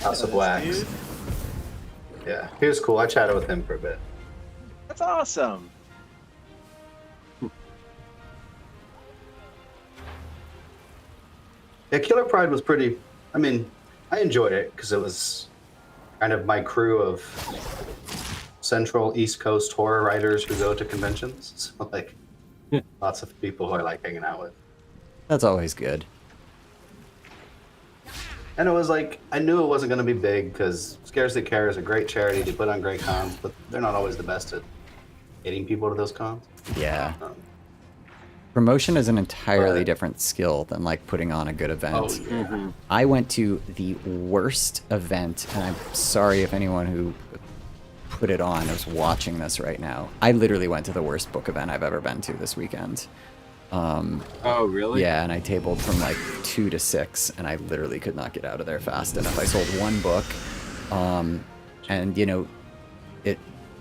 House of Yes, Wax. dude. Yeah, he was cool. I chatted with him for a bit. That's awesome. Yeah, Killer Pride was pretty. I mean, I enjoyed it because it was kind of my crew of Central East Coast horror writers who go to conventions. So, like, lots of people who I like hanging out with. That's always good. And it was like, I knew it wasn't going to be big because Scarcely Care is a great charity. They put on great cons, but they're not always the best at getting people to those cons. Yeah. Um, Promotion is an entirely But- different skill than like putting on a good event. oh, yeah. I went to the worst event, and I'm sorry if anyone who put it on is watching this right now. I literally went to the worst book event I've ever been to this weekend. Oh, really? Yeah, and I tabled from like 2 to 6, and I literally could not get out of there fast enough. I sold one book, and you know,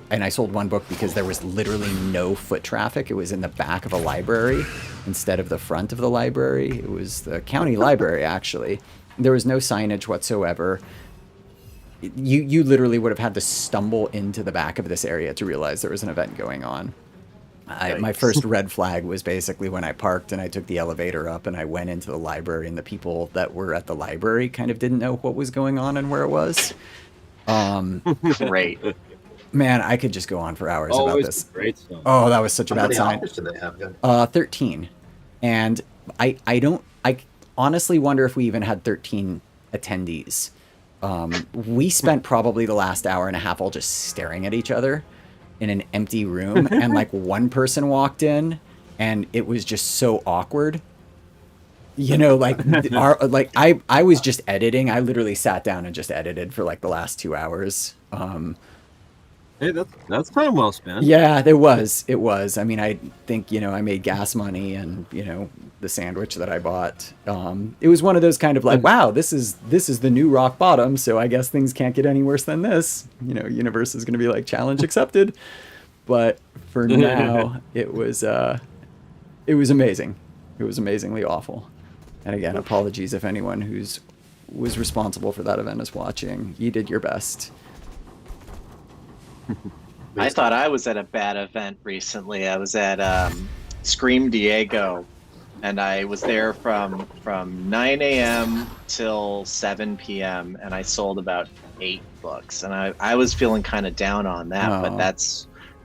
and I sold one book because there was literally no foot traffic. It was in the back of a library instead of the front of the library. It was the county library, actually. There was no signage whatsoever. You literally would have had to stumble into the back of this area to realize there was an event going on. My first red flag was basically when I parked and I took the elevator up and I went into the library, and the people that were at the library kind of didn't know what was going on and where it was. Great. Man, I could just go on for hours about Always this. great stuff. Oh, that was such a How bad many sign. authors do they have? Good. 13. And I honestly wonder if we even had 13 attendees. We spent probably the last hour and a half all just staring at each other in an empty room, and like one person walked in and it was just so awkward. You know, like I was just editing. I literally sat down and just edited for like the last 2 hours. Hey, that's time well spent. Yeah, it was. I mean, I think, you know, I made gas money and, you know, the sandwich that I bought. It was one of those kind of like, wow, this is the new rock bottom, so I guess things can't get any worse than this. You know, universe is going to be like, challenge accepted. But for now, it was amazing. It was amazingly awful. And again, apologies if anyone was responsible for that event is watching. You did your best. I thought I was at a bad event recently. I was at Scream Diego, and I was there from 9 a.m. till 7 p.m. and I sold about 8 books. And I was feeling kind of down on that, but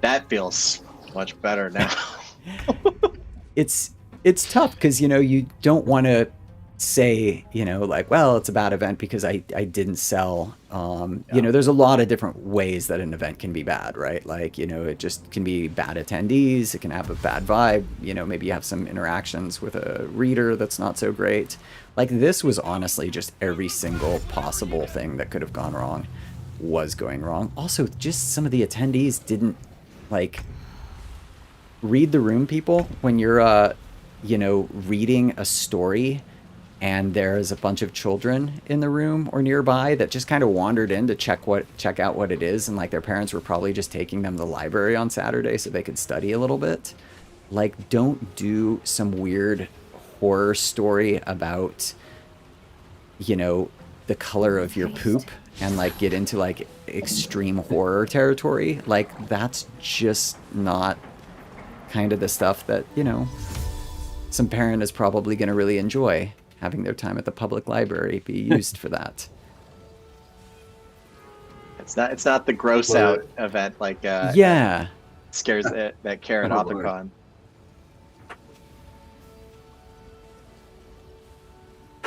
that feels much better now. It's tough because, you know, you don't want to say, you know, like, well, it's a bad event because I didn't sell. You know, there's a lot of different ways that an event can be bad, right? Like, you know, it just can be bad attendees. It can have a bad vibe. You know, maybe you have some interactions with a reader that's not so great. Like, this was honestly just every single possible thing that could have gone wrong was going wrong. Also, just some of the attendees didn't, like, read the room, people. When you're, you know, reading a story and there's a bunch of children in the room or nearby that just kind of wandered in to check out what it is, and like their parents were probably just taking them to the library on Saturday so they could study a little bit. Like, don't do some weird horror story about, you know, the color of your poop and like get into like extreme horror territory. Like, that's just not kind of the stuff that, you know, some parent is probably going to really enjoy having their time at the public library be used for that. It's not the gross out event like Yeah. scares that Karen Oh, Lord. Opicon.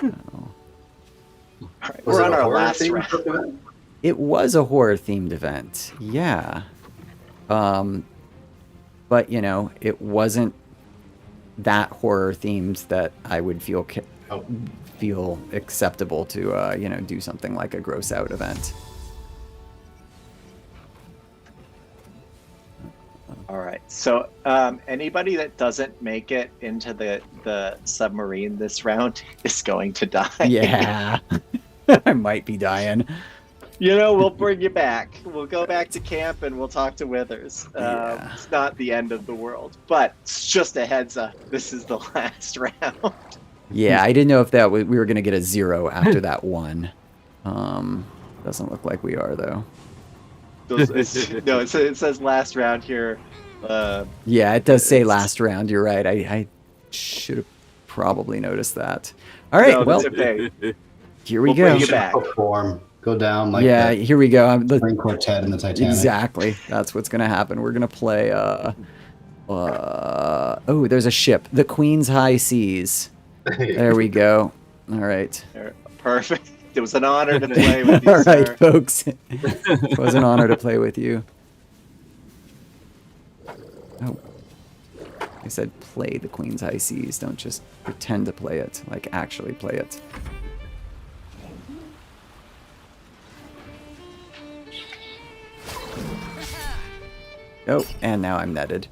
Oh. All right, Was we're it on a our horror last themed round. event? It was a horror themed event. Yeah. But you know, it wasn't that horror themed that I would feel acceptable to you know, do something like a gross out event. All right. So anybody that doesn't make it into the submarine this round is going to die. Yeah. I might be dying. You know, we'll bring you back. We'll go back to camp and we'll talk to Withers. Yeah. It's not the end of the world, but it's just a heads up. This is the last round. Yeah, I didn't know if that we were going to get a 0 after that one. Doesn't look like we are though. No, it says last round here. Yeah, it does say last round. You're right. I should have probably noticed that. All right, No, well, that's okay. here we We'll go. bring you back. Perform. Go down like Yeah, that here we go. string quartet in the Titanic. Exactly. That's what's going to happen. We're going to play oh, there's a ship. The Queen's High Seas. There we go. All right. Perfect. It was an honor to play with you, All right, sir. folks. It was an honor to play with you. Oh. I said play the Queen's High Seas. Don't just pretend to play it. Like, actually play it. Oh, and now I'm netted.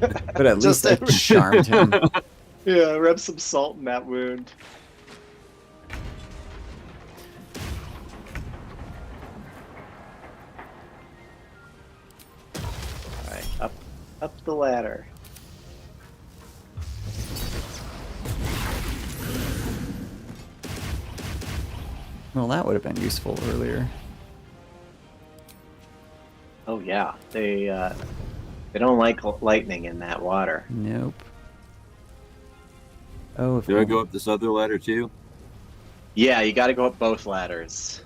But at least I charmed him. Yeah, rub some salt in that wound. Alright, up the ladder. Well, that would have been useful earlier. Oh yeah, they don't like lightning in that water. Nope. Oh, if Do I go up this other ladder too? Yeah, you got to go up both ladders.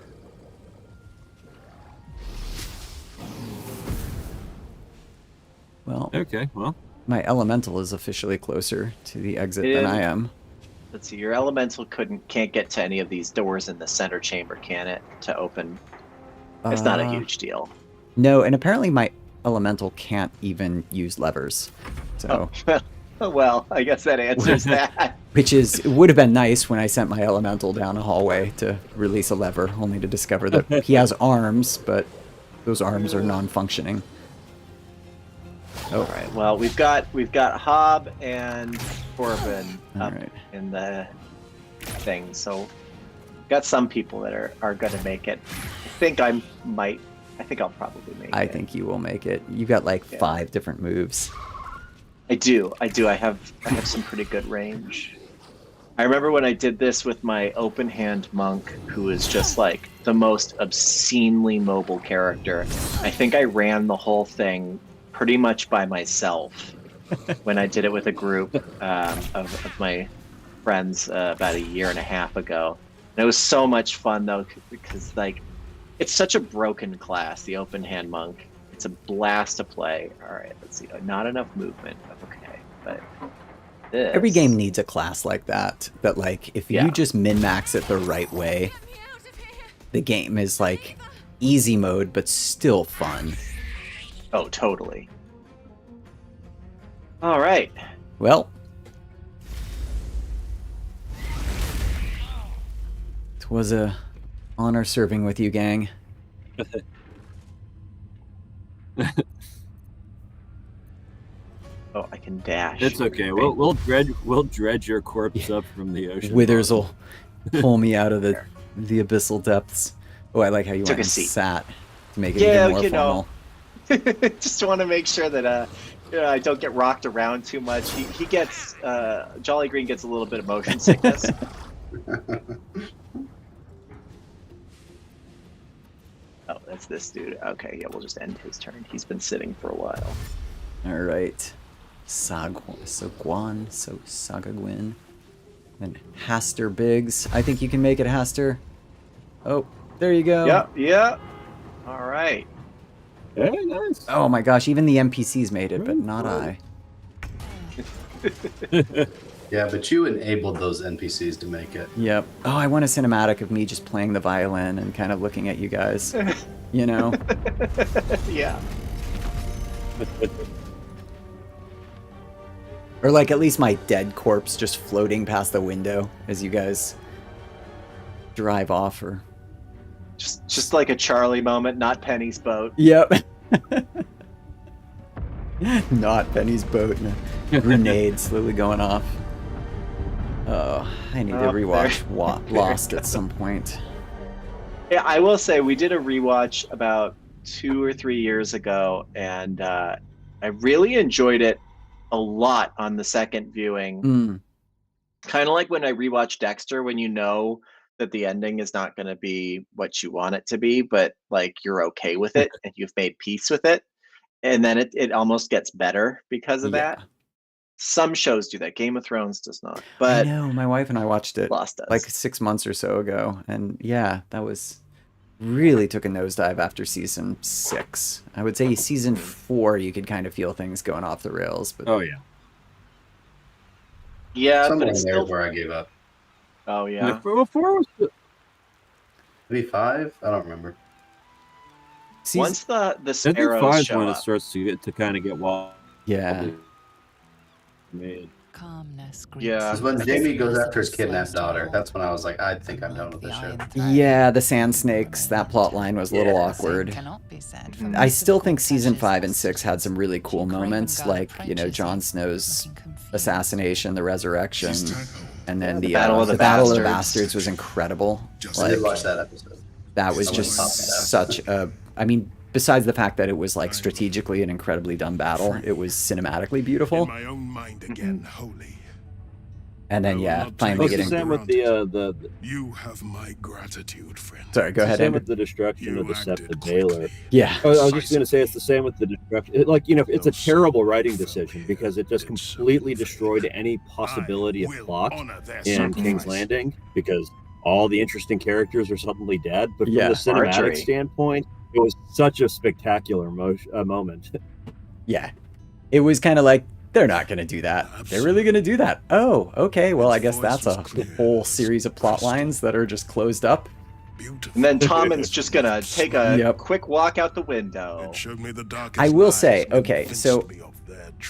well, Okay, well. my elemental is officially closer to the exit than I am. Let's see, your elemental can't get to any of these doors in the center chamber, can it? To open. It's not a huge deal. No, and apparently my elemental can't even use levers. So, Well, I guess that answers that. which it would have been nice when I sent my elemental down a hallway to release a lever, only to discover that he has arms, but those arms are non-functioning. Oh, All right. Well, we've got Hob and Corbin all up right. in the thing, so we've got some people that are going to make it. I think I'll probably make it. I think you will make it. You've got like 5 different moves. I do. I have some pretty good range. I remember when I did this with my open hand monk, who is just like the most obscenely mobile character. I think I ran the whole thing pretty much by myself when I did it with a group of my friends about 1.5 years ago. And it was so much fun though, because like it's such a broken class, the open hand monk. It's a blast to play. All right, let's see. Not enough movement. Okay, but this... Every game needs a class like that. That like if Yeah. you just min-max it the right way, the game is like easy mode but still fun. Oh, totally. All right. Well, it was a honor serving with you, gang. Oh, I can dash. It's okay. We'll dredge your corpse up from the ocean. Withers will pull me out of the abyssal depths. Oh, I like how you Took went a and seat. sat to make it Yeah, even more you know. formal. Just want to make sure that I don't get rocked around too much. He gets Jolly Green gets a little bit of motion sickness. Oh, that's this dude. Okay, yeah, we'll just end his turn. He's been sitting for a while. All right. Sagagwin. And Haster Biggs. I think you can make it, Haster. Oh, there you go. Yep, yeah. All right. Very nice. Oh my gosh, even the NPCs made it, but not I. Yeah, but you enabled those NPCs to make it. Yep. Oh, I want a cinematic of me just playing the violin and kind of looking at you guys. You know? Yeah. Or like at least my dead corpse just floating past the window as you guys drive off or... Just like a Charlie moment, not Penny's boat. Yep. Not Penny's boat. No. Grenade slowly going off. Oh, I need to rewatch Lost at some point. Yeah, I will say we did a rewatch about 2 or 3 years ago, and I really enjoyed it a lot on the second viewing. Kind of like when I rewatched Dexter, when you know that the ending is not going to be what you want it to be, but like you're okay with it and you've made peace with it, and then it almost gets better because of that. Some shows do that. Game of Thrones does not. But I know, my wife and I watched it Lost does. like 6 months or so ago, and yeah, that was really took a nosedive after season 6. I would say season 4 you could kind of feel things going off the rails, but Oh yeah. Yeah, Somewhere but it's there still. where I gave up. Oh yeah. Before was Maybe 5? I don't remember. Once the I think sparrows 5's show when it up. starts to kind of get wild. yeah. Made. Calmness. Yeah. Because when greets Jamie the goes peace after his of kidnapped slow daughter, storm. that's when I was like, I think I'm done with The this show. Iron Throne. Yeah, the Sand Snakes, that plot line was a little Same awkward. cannot be said for I most still of the think season Cortez's 5 and 6 had some really cool She moments, Gravenguard like, you know, approaches Jon him, Snow's looking confused. assassination, the resurrection, and then the Battle of the Battle of the Bastards. Bastards was incredible. I did Like, watch that episode. that was I just wouldn't top that. such a... I mean, besides the fact that it was, like, strategically an incredibly done battle, it was cinematically beautiful. In my own mind again, holy. And then, yeah, finally Well, it's the getting... same with the You have my gratitude, friend. Sorry, go ahead, same Andrew. with the destruction of You the acted Sept of Baylor. quickly. Yeah. I was just going to say it's the same with the destruction. Like, you know, it's a terrible writing decision because it just completely destroyed any possibility of plot in King's Landing because all the interesting characters are suddenly dead. But from Yeah. the cinematic Marjorie. standpoint, it was such a spectacular moment. Yeah. It was kind of like, they're not going to do that. They're really going to do that. Oh, okay. Well, I guess that's a whole series of plot lines that are just closed up. And then Tommen's just gonna take a Yep. quick walk out the window. I will say, okay, so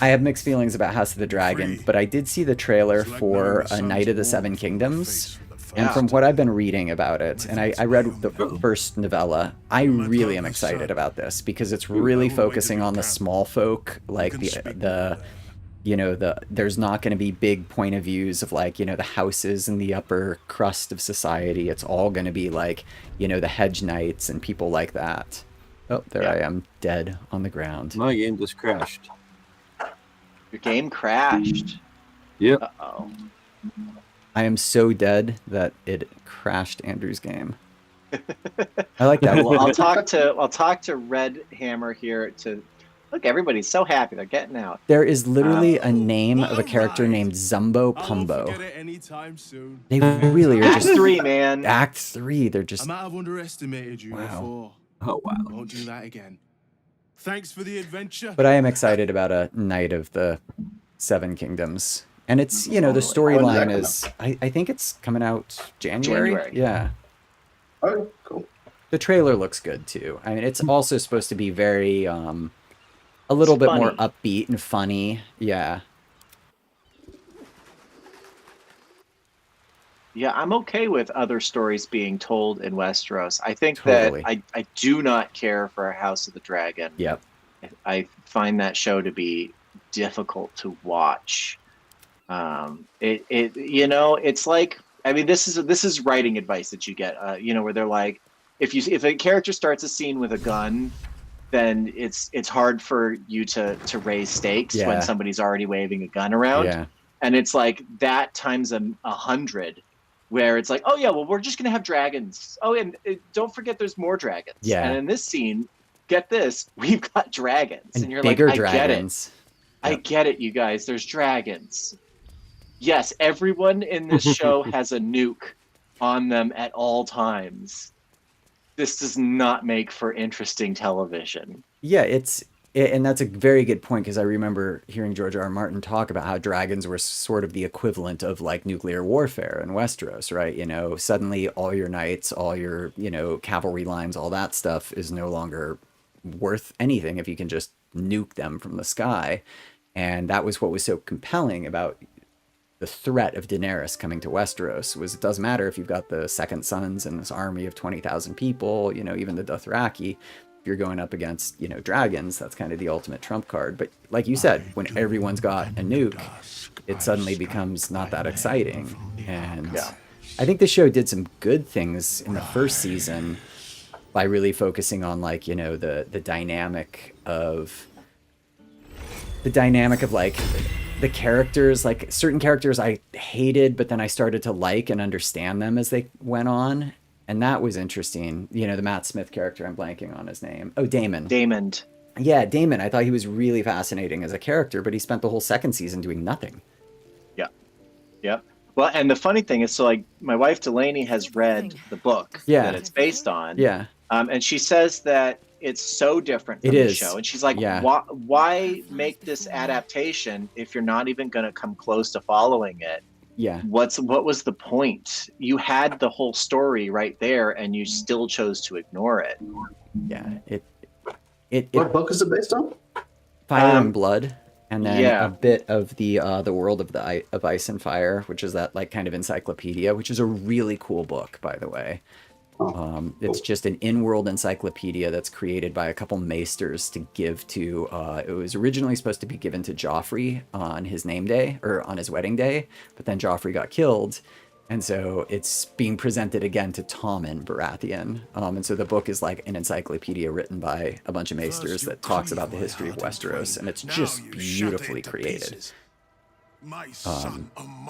I have mixed feelings about House of the Dragon, but I did see the trailer for A Knight of the Seven Kingdoms. And from what I've been reading about it, and I read the first novella, I really am excited about this because it's really focusing on the small folk, like the you know, there's not going to be big point of views of like, you know, the houses in the upper crust of society. It's all going to be like, you know, the hedge knights and people like that. Oh, there I am, dead on the ground. My game just crashed. Your game crashed. Yep. Uh-oh. I am so dead that it crashed Andrew's game. I like that. Well, I'll talk to Red Hammer here to look. Everybody's so happy they're getting out. There is literally a name of a character named Zumbo Pumbo. They really are Act just 3, man. Act 3. They're just I might have underestimated you Wow. before. Oh, wow. Won't do that again. Thanks for the adventure. But I am excited about A Knight of the Seven Kingdoms. And it's, you know, the Totally. storyline When's that is, I think it's coming out January. January. Yeah. Oh, cool. The trailer looks good too. I mean, it's also supposed to be very, a little bit more funny. upbeat and funny. Yeah. Yeah, I'm okay with other stories being told in Westeros. I think Totally. that I do not care for House of the Dragon. Yep. I find that show to be difficult to watch. It you know, it's like, I mean, this is writing advice that you get, you know, where they're like, if a character starts a scene with a gun, then it's hard for you to raise stakes Yeah. when somebody's already waving a gun around. Yeah. And it's like that times 100, where it's like, oh yeah, well, we're just gonna have dragons. Oh, and don't forget there's more dragons. Yeah. And in this scene, get this, we've got dragons, and, you're bigger like, I get it. dragons. I get it, you guys. There's dragons. Yes, everyone in this show has a nuke on them at all times. This does not make for interesting television. Yeah, and that's a very good point because I remember hearing George R. R. Martin talk about how dragons were sort of the equivalent of like nuclear warfare in Westeros, right? You know, suddenly all your knights, all your, you know, cavalry lines, all that stuff is no longer worth anything if you can just nuke them from the sky. And that was what was so compelling about the threat of Daenerys coming to Westeros was it doesn't matter if you've got the Second Sons and this army of 20,000 people, you know, even the Dothraki. If you're going up against, you know, dragons, that's kind of the ultimate trump card. But like you said, when everyone's got a nuke, it suddenly becomes not that exciting. And I think the show did some good things in the first season by really focusing on like, you know, the dynamic of like the characters. Like certain characters I hated, but then I started to like and understand them as they went on. And that was interesting. You know, the Matt Smith character, I'm blanking on his name. Oh, Damon. Yeah, Damon. I thought he was really fascinating as a character, but he spent the whole second season doing nothing. Yeah. Well, and the funny thing is, so like my wife Delaney has read the book that it's based on. Yeah. And she says that it's so different from the show. And she's like, why make this adaptation if you're not even going to come close to following it? Yeah. What was the point? You had the whole story right there and you still chose to ignore it. Yeah. What book is it based on? Fire and Blood. And then a bit of the World of Ice and Fire, which is that like kind of encyclopedia, which is a really cool book, by the way. It's just an in-world encyclopedia that's created by a couple maesters to give to, it was originally supposed to be given to Joffrey on his name day, or on his wedding day, but then Joffrey got killed, and so it's being presented again to Tommen Baratheon. And so the book is like an encyclopedia written by a bunch of maesters that talks about the history of Westeros, and it's just beautifully created.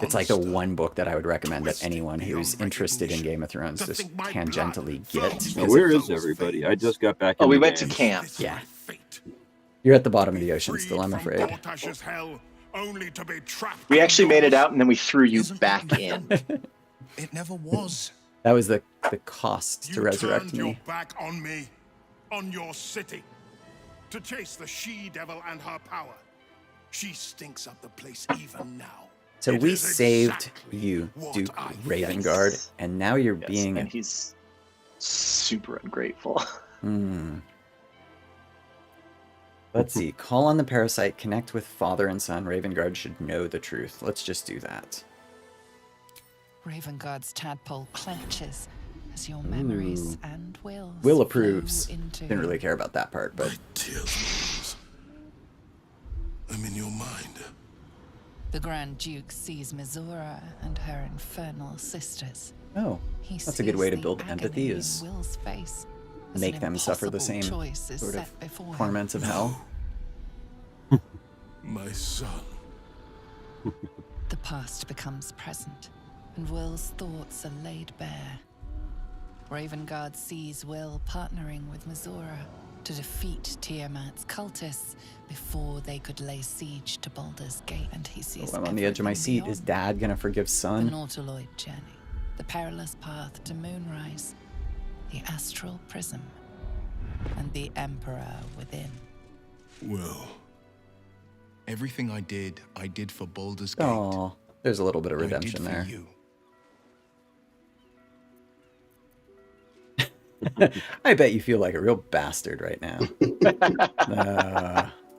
It's like the one book that I would recommend that anyone who's interested in Game of Thrones just tangentially get. Now, where is everybody? I just got back. We went to camp. Yeah. You're at the bottom of the ocean still, I'm afraid. We actually made it out and then we threw you back in. It never was. That was the cost to resurrect me. Your back on me, on your city, to chase the she-devil and her power. She stinks up the place even now. So we saved you, Duke Ravengard, and now you're being... And he's super ungrateful. Let's see. Call on the parasite, connect with father and son. Ravengard should know the truth. Let's just do that. Ravengard's tadpole clenches as your memories and wills. Will approves. Didn't really care about that part, but... I'm in your mind. The Grand Duke sees Mizora and her infernal sisters. Oh, that's a good way to build empathy, is Will's face make them suffer the same sort of torments of hell. My son. The past becomes present, and Will's thoughts are laid bare. Ravengard sees Will partnering with Mizora to defeat Tiamat's cultists before they could lay siege to Baldur's Gate, and he sees I'm on the edge of my seat. Is Dad gonna forgive Son? The Nautiloid journey, the perilous path to Moonrise, the astral prism, and the Emperor within. Well, everything I did for Baldur's Gate. Oh, there's a little bit of redemption there. You. I bet you feel like a real bastard right now.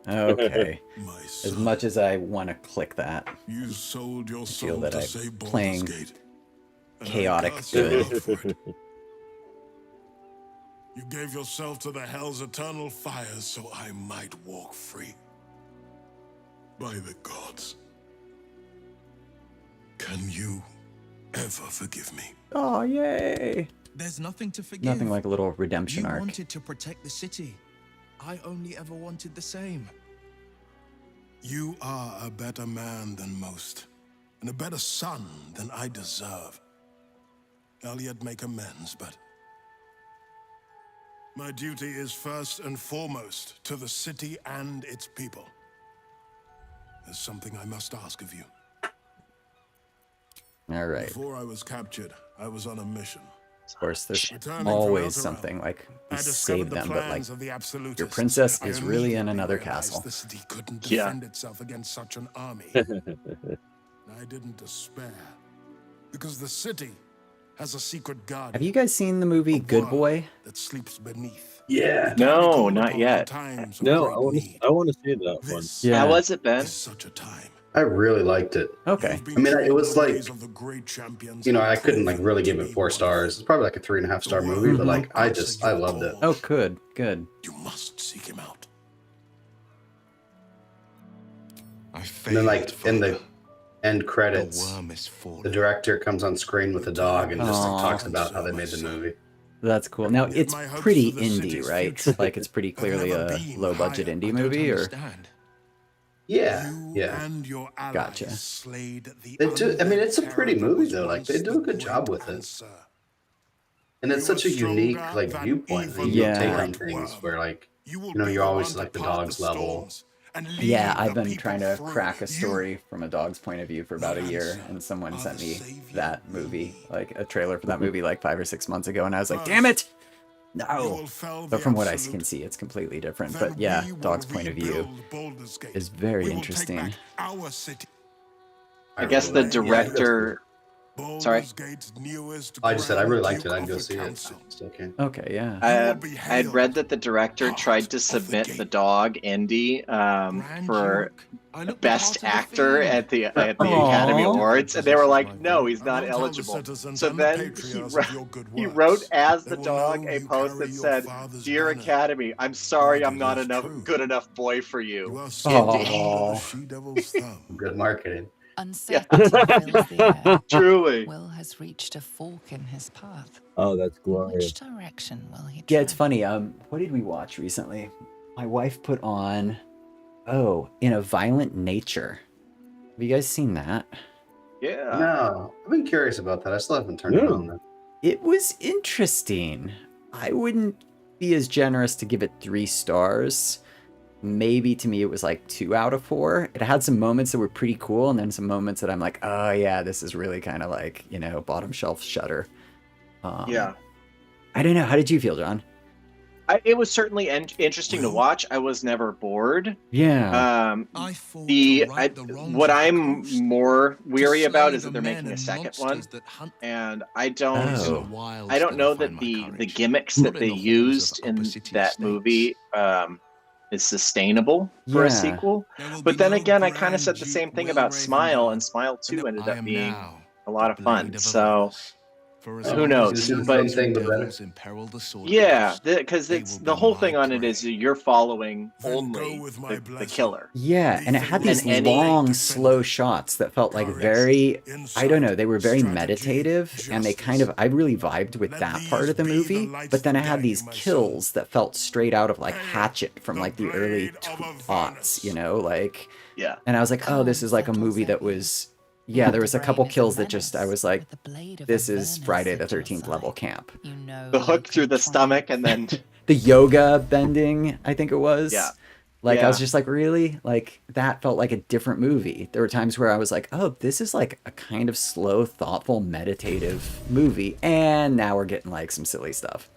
Okay. As much as I want to click that, You sold your I soul feel that to I'm save Baldur's playing Gate, and I chaotic cast you good. out for it. You gave yourself to the hell's eternal fires so I might walk free. By the gods. Can you ever forgive me? Oh, yay! There's nothing to forgive. Nothing like a little redemption You arc. wanted to protect the city. I only ever wanted the same. You are a better man than most, and a better son than I deserve. I'll yet make amends, but my duty is first and foremost to the city and its people. there's something I must ask of you. All right. Before I was captured, I was on a mission. Of course, there's Returning always from something like I we discovered save the them, but like plans of the absolutists. your princess I is really in immediately another realized castle. The city couldn't Yeah. defend itself against such an army. I didn't despair, because the city has a secret guardian. Have you guys seen the movie Good Boy? That sleeps beneath. Yeah. No, not yet. No, I want to see that one. Yeah. How was it, Ben? Such a time. I really liked it. Okay. I mean, it was like, you know, I couldn't like really give it 4 stars. It's probably like a 3.5-star movie, but like I loved it. Oh, good. You must seek him out. And then like in the end credits, the director comes on screen with a dog and just like talks about how they made the movie. That's cool. Now it's pretty indie, right? Like it's pretty clearly a low budget indie movie, or Yeah. Gotcha. They do. I mean, it's a pretty movie though. Like they do a good job with it, and it's such a unique like viewpoint that you Yeah. take on things. Where like you know you're always like the dog's level. Yeah, I've been trying to crack a story from a dog's point of view for about a year, and someone sent me that movie, like a trailer for that movie, like 5 or 6 months ago, and I was like, "Damn it, no!" But from what I can see, it's completely different. But yeah, dog's point of view is very interesting. I guess the director. Sorry. I just said I really liked it. I'd go see it. Still can. Okay, yeah. I had read that the director tried to submit the dog Indy for best actor at the Academy Awards, and they were like, "No, he's not eligible." So then he wrote as the dog a post that said, "Dear Academy, I'm sorry, I'm not good enough boy for you." Oh, Good marketing. Uncertainty fills the air. Truly. Will has reached a fork in his path. Oh, that's Which glorious. direction will he yeah. It's tread? funny. What did we watch recently? My wife put on, In a Violent Nature. Have you guys seen that? Yeah. No, I've been curious about that. I still haven't turned it on. Though. It was interesting. I wouldn't be as generous to give it 3 stars. Maybe to me it was like 2 out of 4. It had some moments that were pretty cool, and then some moments that I'm like, oh yeah, this is really kind of like, bottom shelf Shudder. Yeah. I don't know. How did you feel, John? It was certainly interesting to watch. I was never bored. Yeah. What I'm more weary about is that they're making a second one, and I don't know that the gimmicks that they used in that movie is sustainable for a sequel. But then again, I kind of said the same thing about Smile, and Smile 2 ended up being a lot of fun. So who knows? But yeah, because the whole thing on it is you're following only the killer. Yeah, and it had these long, slow shots that felt like very, I don't know, they were very meditative, and I really vibed with that part of the movie, but then it had these kills that felt straight out of like Hatchet from like the early aughts, like, yeah. And I was like, oh, this is like a movie that was, yeah, there was a couple kills that just, I was like, this is Friday the 13th level camp. The hook through the stomach, and then the yoga bending, I think it was. Yeah. Like, I was just like, really? Like, that felt like a different movie. There were times where I was like, oh, this is like a kind of slow, thoughtful, meditative movie. And now we're getting like some silly stuff.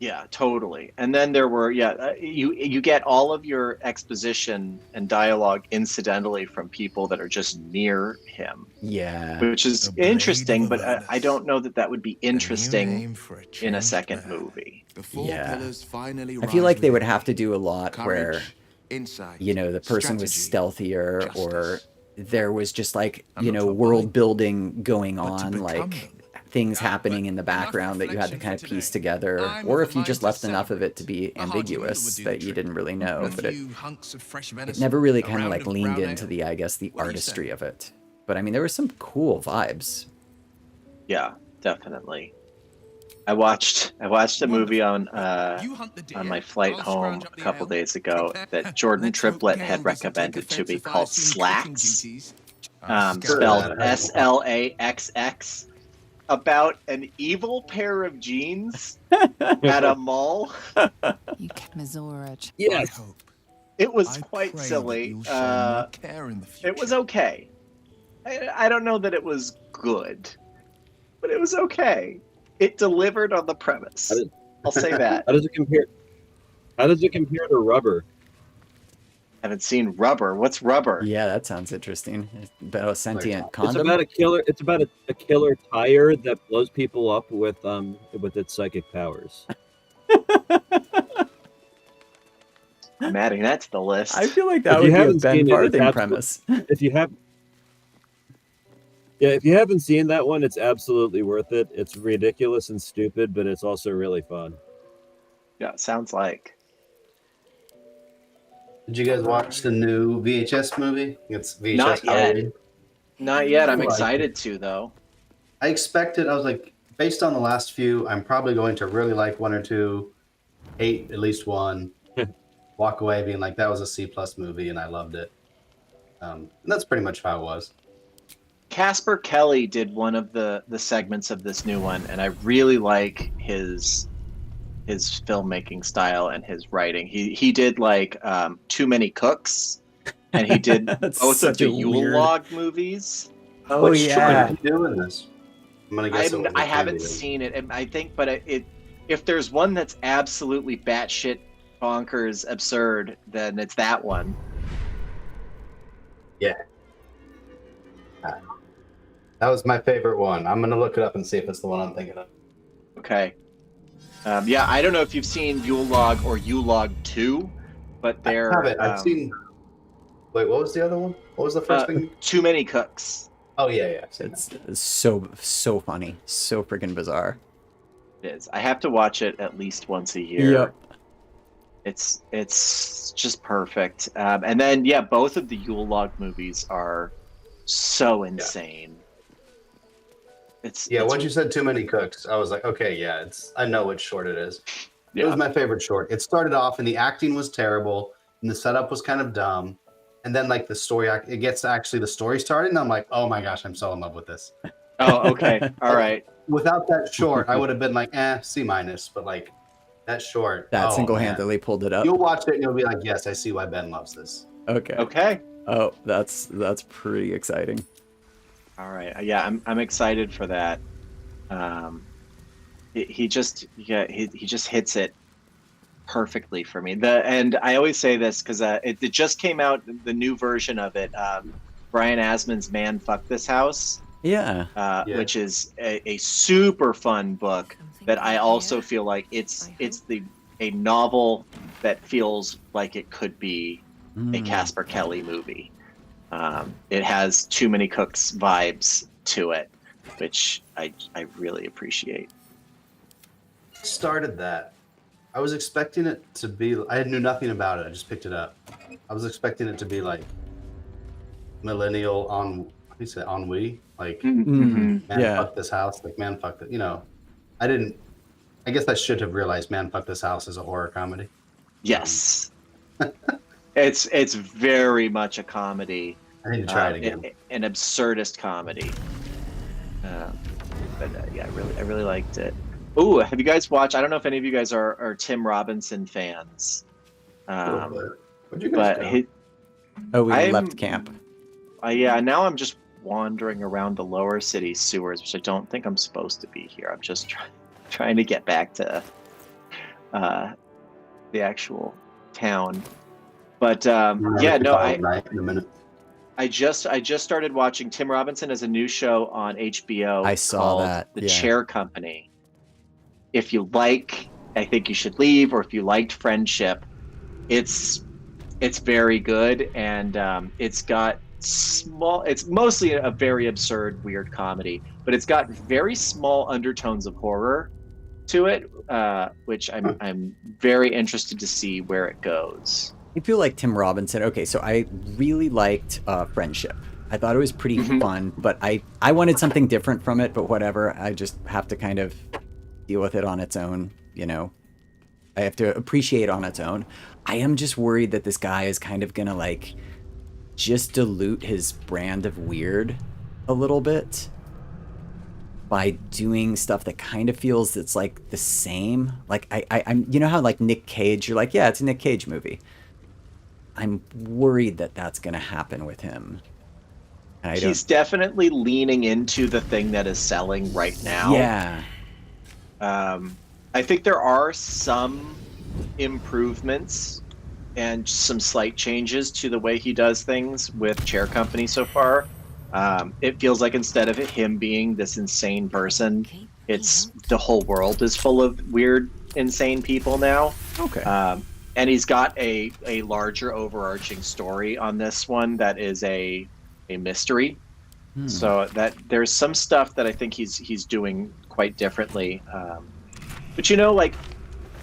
Yeah, totally. And then there were, you get all of your exposition and dialogue incidentally from people that are just near him. Yeah. Which is interesting, but I don't know that would be interesting in a second movie. Yeah. I feel like they would have to do a lot where, the person was stealthier, or there was just like, world building going on, like things happening in the background that you had to kind of piece together, or if you just left enough of it to be ambiguous that you didn't really know, but it never really kind of like leaned into the artistry of it. But I mean, there were some cool vibes. Yeah, definitely. I watched a movie on my flight home a couple days ago that Jordan Triplett had recommended to me, called Slacks, spelled SLAXX. About an evil pair of jeans at a mall. You can Mizora. Yes. It was I quite pray that silly. you'll show more care in the future. It was okay. I don't know that it was good, but it was okay. It delivered on the premise. I'll say that. How does it compare? How does it compare to Rubber? Haven't seen Rubber. What's Rubber? Yeah, that sounds interesting. It's about a sentient It's condom. about a killer. It's about a killer tire that blows people up with its psychic powers. I'm adding that to the list. I feel like that If would you be a haven't Ben seen it, it's Farthing absolute- premise. If you have, yeah, if you haven't seen that one, it's absolutely worth it. It's ridiculous and stupid, but it's also really fun. Yeah, it sounds like. Did you guys watch the new VHS movie? It's VHS Not yet. Halloween. Not yet. I'm I like excited to, though. I expected, I was like, based on the last few, I'm probably going to really like one or two, hate at least one, walk away being like, that was a C+ movie and I loved it. And that's pretty much how it was. Casper Kelly did one of the segments of this new one, and I really like his filmmaking style and his writing. He did like Too Many Cooks, and he did That's both of such the a Yule weird- Log movies. Oh What yeah. short are you doing this? I'm gonna guess it was I a haven't comedy. seen it. I think, but if there's one that's absolutely batshit bonkers absurd, then it's that one. Yeah. That was my favorite one. I'm gonna look it up and see if it's the one I'm thinking of. Okay. Yeah, I don't know if you've seen Yule Log or Yule Log 2, but they're I haven't. I've seen. Wait, what was the other one? What was the first thing? Too Many Cooks. Oh yeah. I've seen It's that. so funny, so freaking bizarre. It is. I have to watch it at least once a year. Yep. It's just perfect. And then yeah, both of the Yule Log movies are so insane. It's Once you said Too Many Cooks, I was like, okay, yeah, I know which short it is. It yeah. was my favorite short. It started off and the acting was terrible and the setup was kind of dumb. And then like the story, it gets actually the story started and I'm like, oh my gosh, I'm so in love with this. Oh, okay. All right. Without that short, I would have been like, C-. But like that short, That oh, single-handedly pulled it man. up. You'll watch it and you'll be like, yes, I see why Ben loves this. Okay. Okay. Oh, that's pretty exciting. All right. Yeah, I'm excited for that. He just hits it perfectly for me. And I always say this because it just came out, the new version of it. Brian Asman's "Man, Fuck This House," Yeah. which is a super fun book that I also feel like it's a novel that feels like it could be a Casper Kelly movie. It has Too Many Cooks vibes to it, which I really appreciate. Started that. I was expecting it to be. I knew nothing about it. I just picked it up. I was expecting it to be like millennial ennui, like Mhm. man, Yeah. fuck this house, like man, fuck that. I didn't. I guess I should have realized man, fuck this house is a horror comedy. Yes. It's very much a comedy. I need to try it again. An absurdist comedy. Yeah, I really liked it. Ooh, have you guys watched? I don't know if any of you guys are Tim Robinson fans. Where'd you guys But go? We I'm- left camp. Yeah, now I'm just wandering around the lower city sewers, which I don't think I'm supposed to be here. I'm just trying to get back to the actual town. But yeah, no, in a minute. I just started watching. Tim Robinson has a new show on HBO. I saw called that, The yeah. Chair Company. If you like, I Think You Should Leave, or if you liked Friendship, it's very good, and it's got small. It's mostly a very absurd, weird comedy, but it's got very small undertones of horror to it, which I'm very interested to see where it goes. I feel like Tim Robinson. Okay, so I really liked Friendship. I thought it was pretty fun, but I wanted something different from it, but whatever. I just have to kind of deal with it on its own, I have to appreciate on its own. I am just worried that this guy is kind of gonna like just dilute his brand of weird a little bit by doing stuff that kind of feels it's like the same. Like I'm how like Nick Cage, you're like, yeah, it's a Nick Cage movie. I'm worried that that's going to happen with him. And He's definitely leaning into the thing that is selling right now. Yeah. I think there are some improvements and some slight changes to the way he does things with Chair Company so far. It feels like instead of him being this insane person, it's the whole world is full of weird, insane people now. Okay. And he's got a larger overarching story on this one that is a mystery. So that there's some stuff that I think he's doing quite differently. But like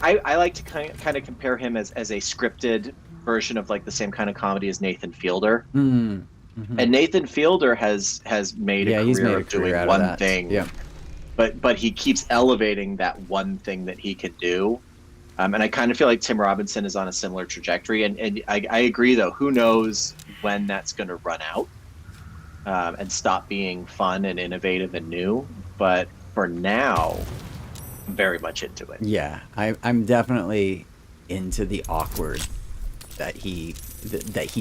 I like to kind of compare him as a scripted version of like the same kind of comedy as Nathan Fielder. Mm-hmm. And Nathan Fielder has made a career of doing one thing. Yeah. But he keeps elevating that one thing that he could do. And I kind of feel like Tim Robinson is on a similar trajectory. And I agree, though. Who knows when that's going to run out and stop being fun and innovative and new. But for now, I'm very much into it. Yeah, I'm definitely into the awkward that he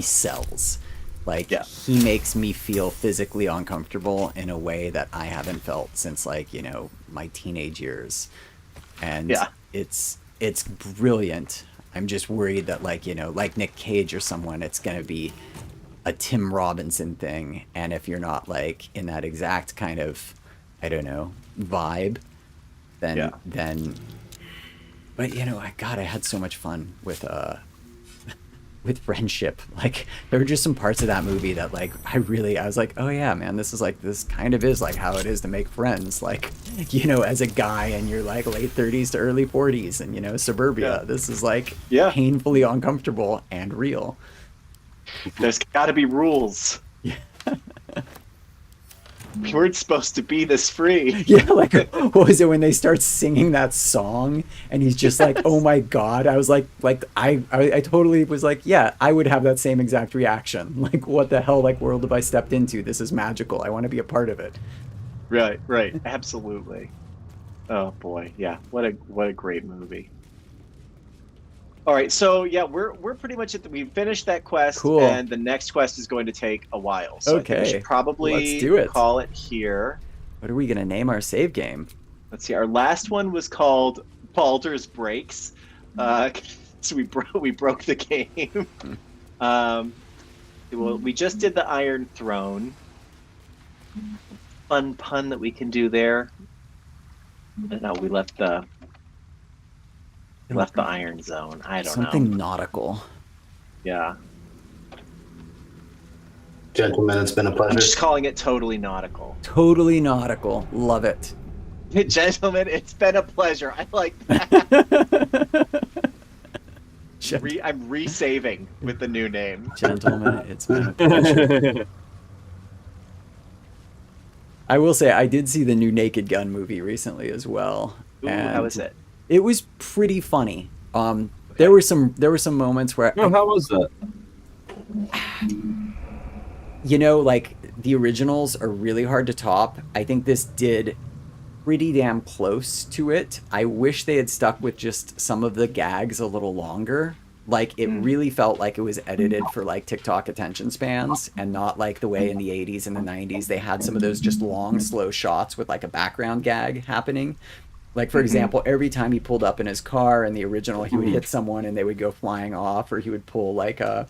sells. Like, he makes me feel physically uncomfortable in a way that I haven't felt since, like, my teenage years. And it's brilliant. I'm just worried that, like, like Nick Cage or someone, it's going to be a Tim Robinson thing. And if you're not, like, in that exact kind of, I don't know, vibe, then but I had so much fun with Friendship. Like, there were just some parts of that movie that, like, I was like, oh yeah, man, this kind of is like how it is to make friends, like, as a guy in your like late 30s to early 40s and suburbia. This is like painfully uncomfortable and real. There's got to be rules. We weren't supposed to be this free. Yeah, like, what was it when they start singing that song and he's just like, oh my god. I was like I totally was like, yeah, I would have that same exact reaction. Like, what the hell, like, world have I stepped into? This is magical. I want to be a part of it. Right, absolutely. Oh boy, yeah, what a great movie. All right, so yeah, we're pretty much we finished that quest, and the next quest is going to take a while. So I think we should probably let's do it. Call it here. What are we gonna name our save game? Let's see. Our last one was called Baldur's Breaks. So we broke the game. Well, we just did the Iron Throne. Fun pun that we can do there. No, we left the Iron Zone. I don't know. Something nautical. Yeah. Gentlemen, it's been a pleasure. I'm just calling it Totally Nautical. Totally Nautical. Love it. Gentlemen, it's been a pleasure. I like that. I'm resaving with the new name. Gentlemen, it's been a pleasure. I will say, I did see the new Naked Gun movie recently as well. Ooh, how was it? It was pretty funny. There were some moments where how was that? Like, the originals are really hard to top. I think this did pretty damn close to it. I wish they had stuck with just some of the gags a little longer. Like, it really felt like it was edited for like TikTok attention spans, and not like the way in the 80s and the 90s they had some of those just long, slow shots with like a background gag happening. Like, for example, every time he pulled up in his car in the original, he would hit someone and they would go flying off, or he would pull like the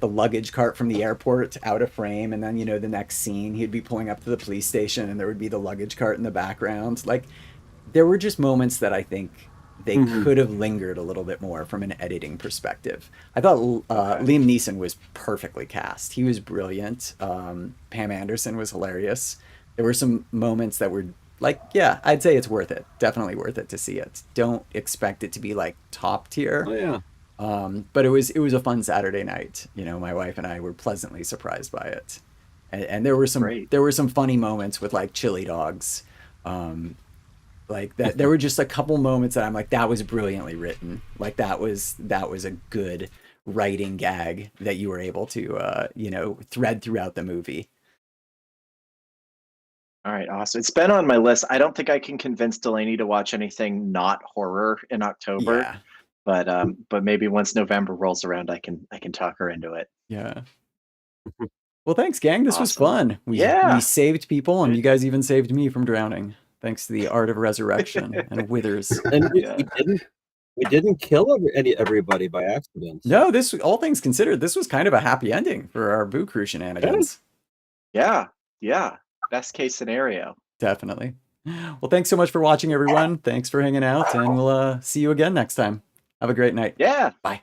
luggage cart from the airport out of frame, and then the next scene he'd be pulling up to the police station and there would be the luggage cart in the background. Like, there were just moments that I think they could have lingered a little bit more from an editing perspective. I thought Liam Neeson was perfectly cast. He was brilliant. Pam Anderson was hilarious. There were some moments that were like, yeah, I'd say it's worth it. Definitely worth it to see it. Don't expect it to be like top tier. Oh yeah. But it was a fun Saturday night. My wife and I were pleasantly surprised by it. And there were some funny moments with like chili dogs. Like that, there were just a couple moments that I'm like, that was brilliantly written. Like, that was a good writing gag that you were able to, thread throughout the movie. All right, awesome. It's been on my list. I don't think I can convince Delaney to watch anything not horror in October. Yeah. But maybe once November rolls around, I can talk her into it. Yeah. Well, thanks, gang. This was Awesome. fun. We Yeah. saved people, and you guys even saved me from drowning, thanks to the art of resurrection and withers. And Yeah. we didn't kill everybody by accident. No, this, all things considered, this was kind of a happy ending for our Boo Crew shenanigans. Yeah. Best case scenario. Definitely. Well, thanks so much for watching, everyone. Thanks for hanging out, and we'll see you again next time. Have a great night. Yeah. Bye.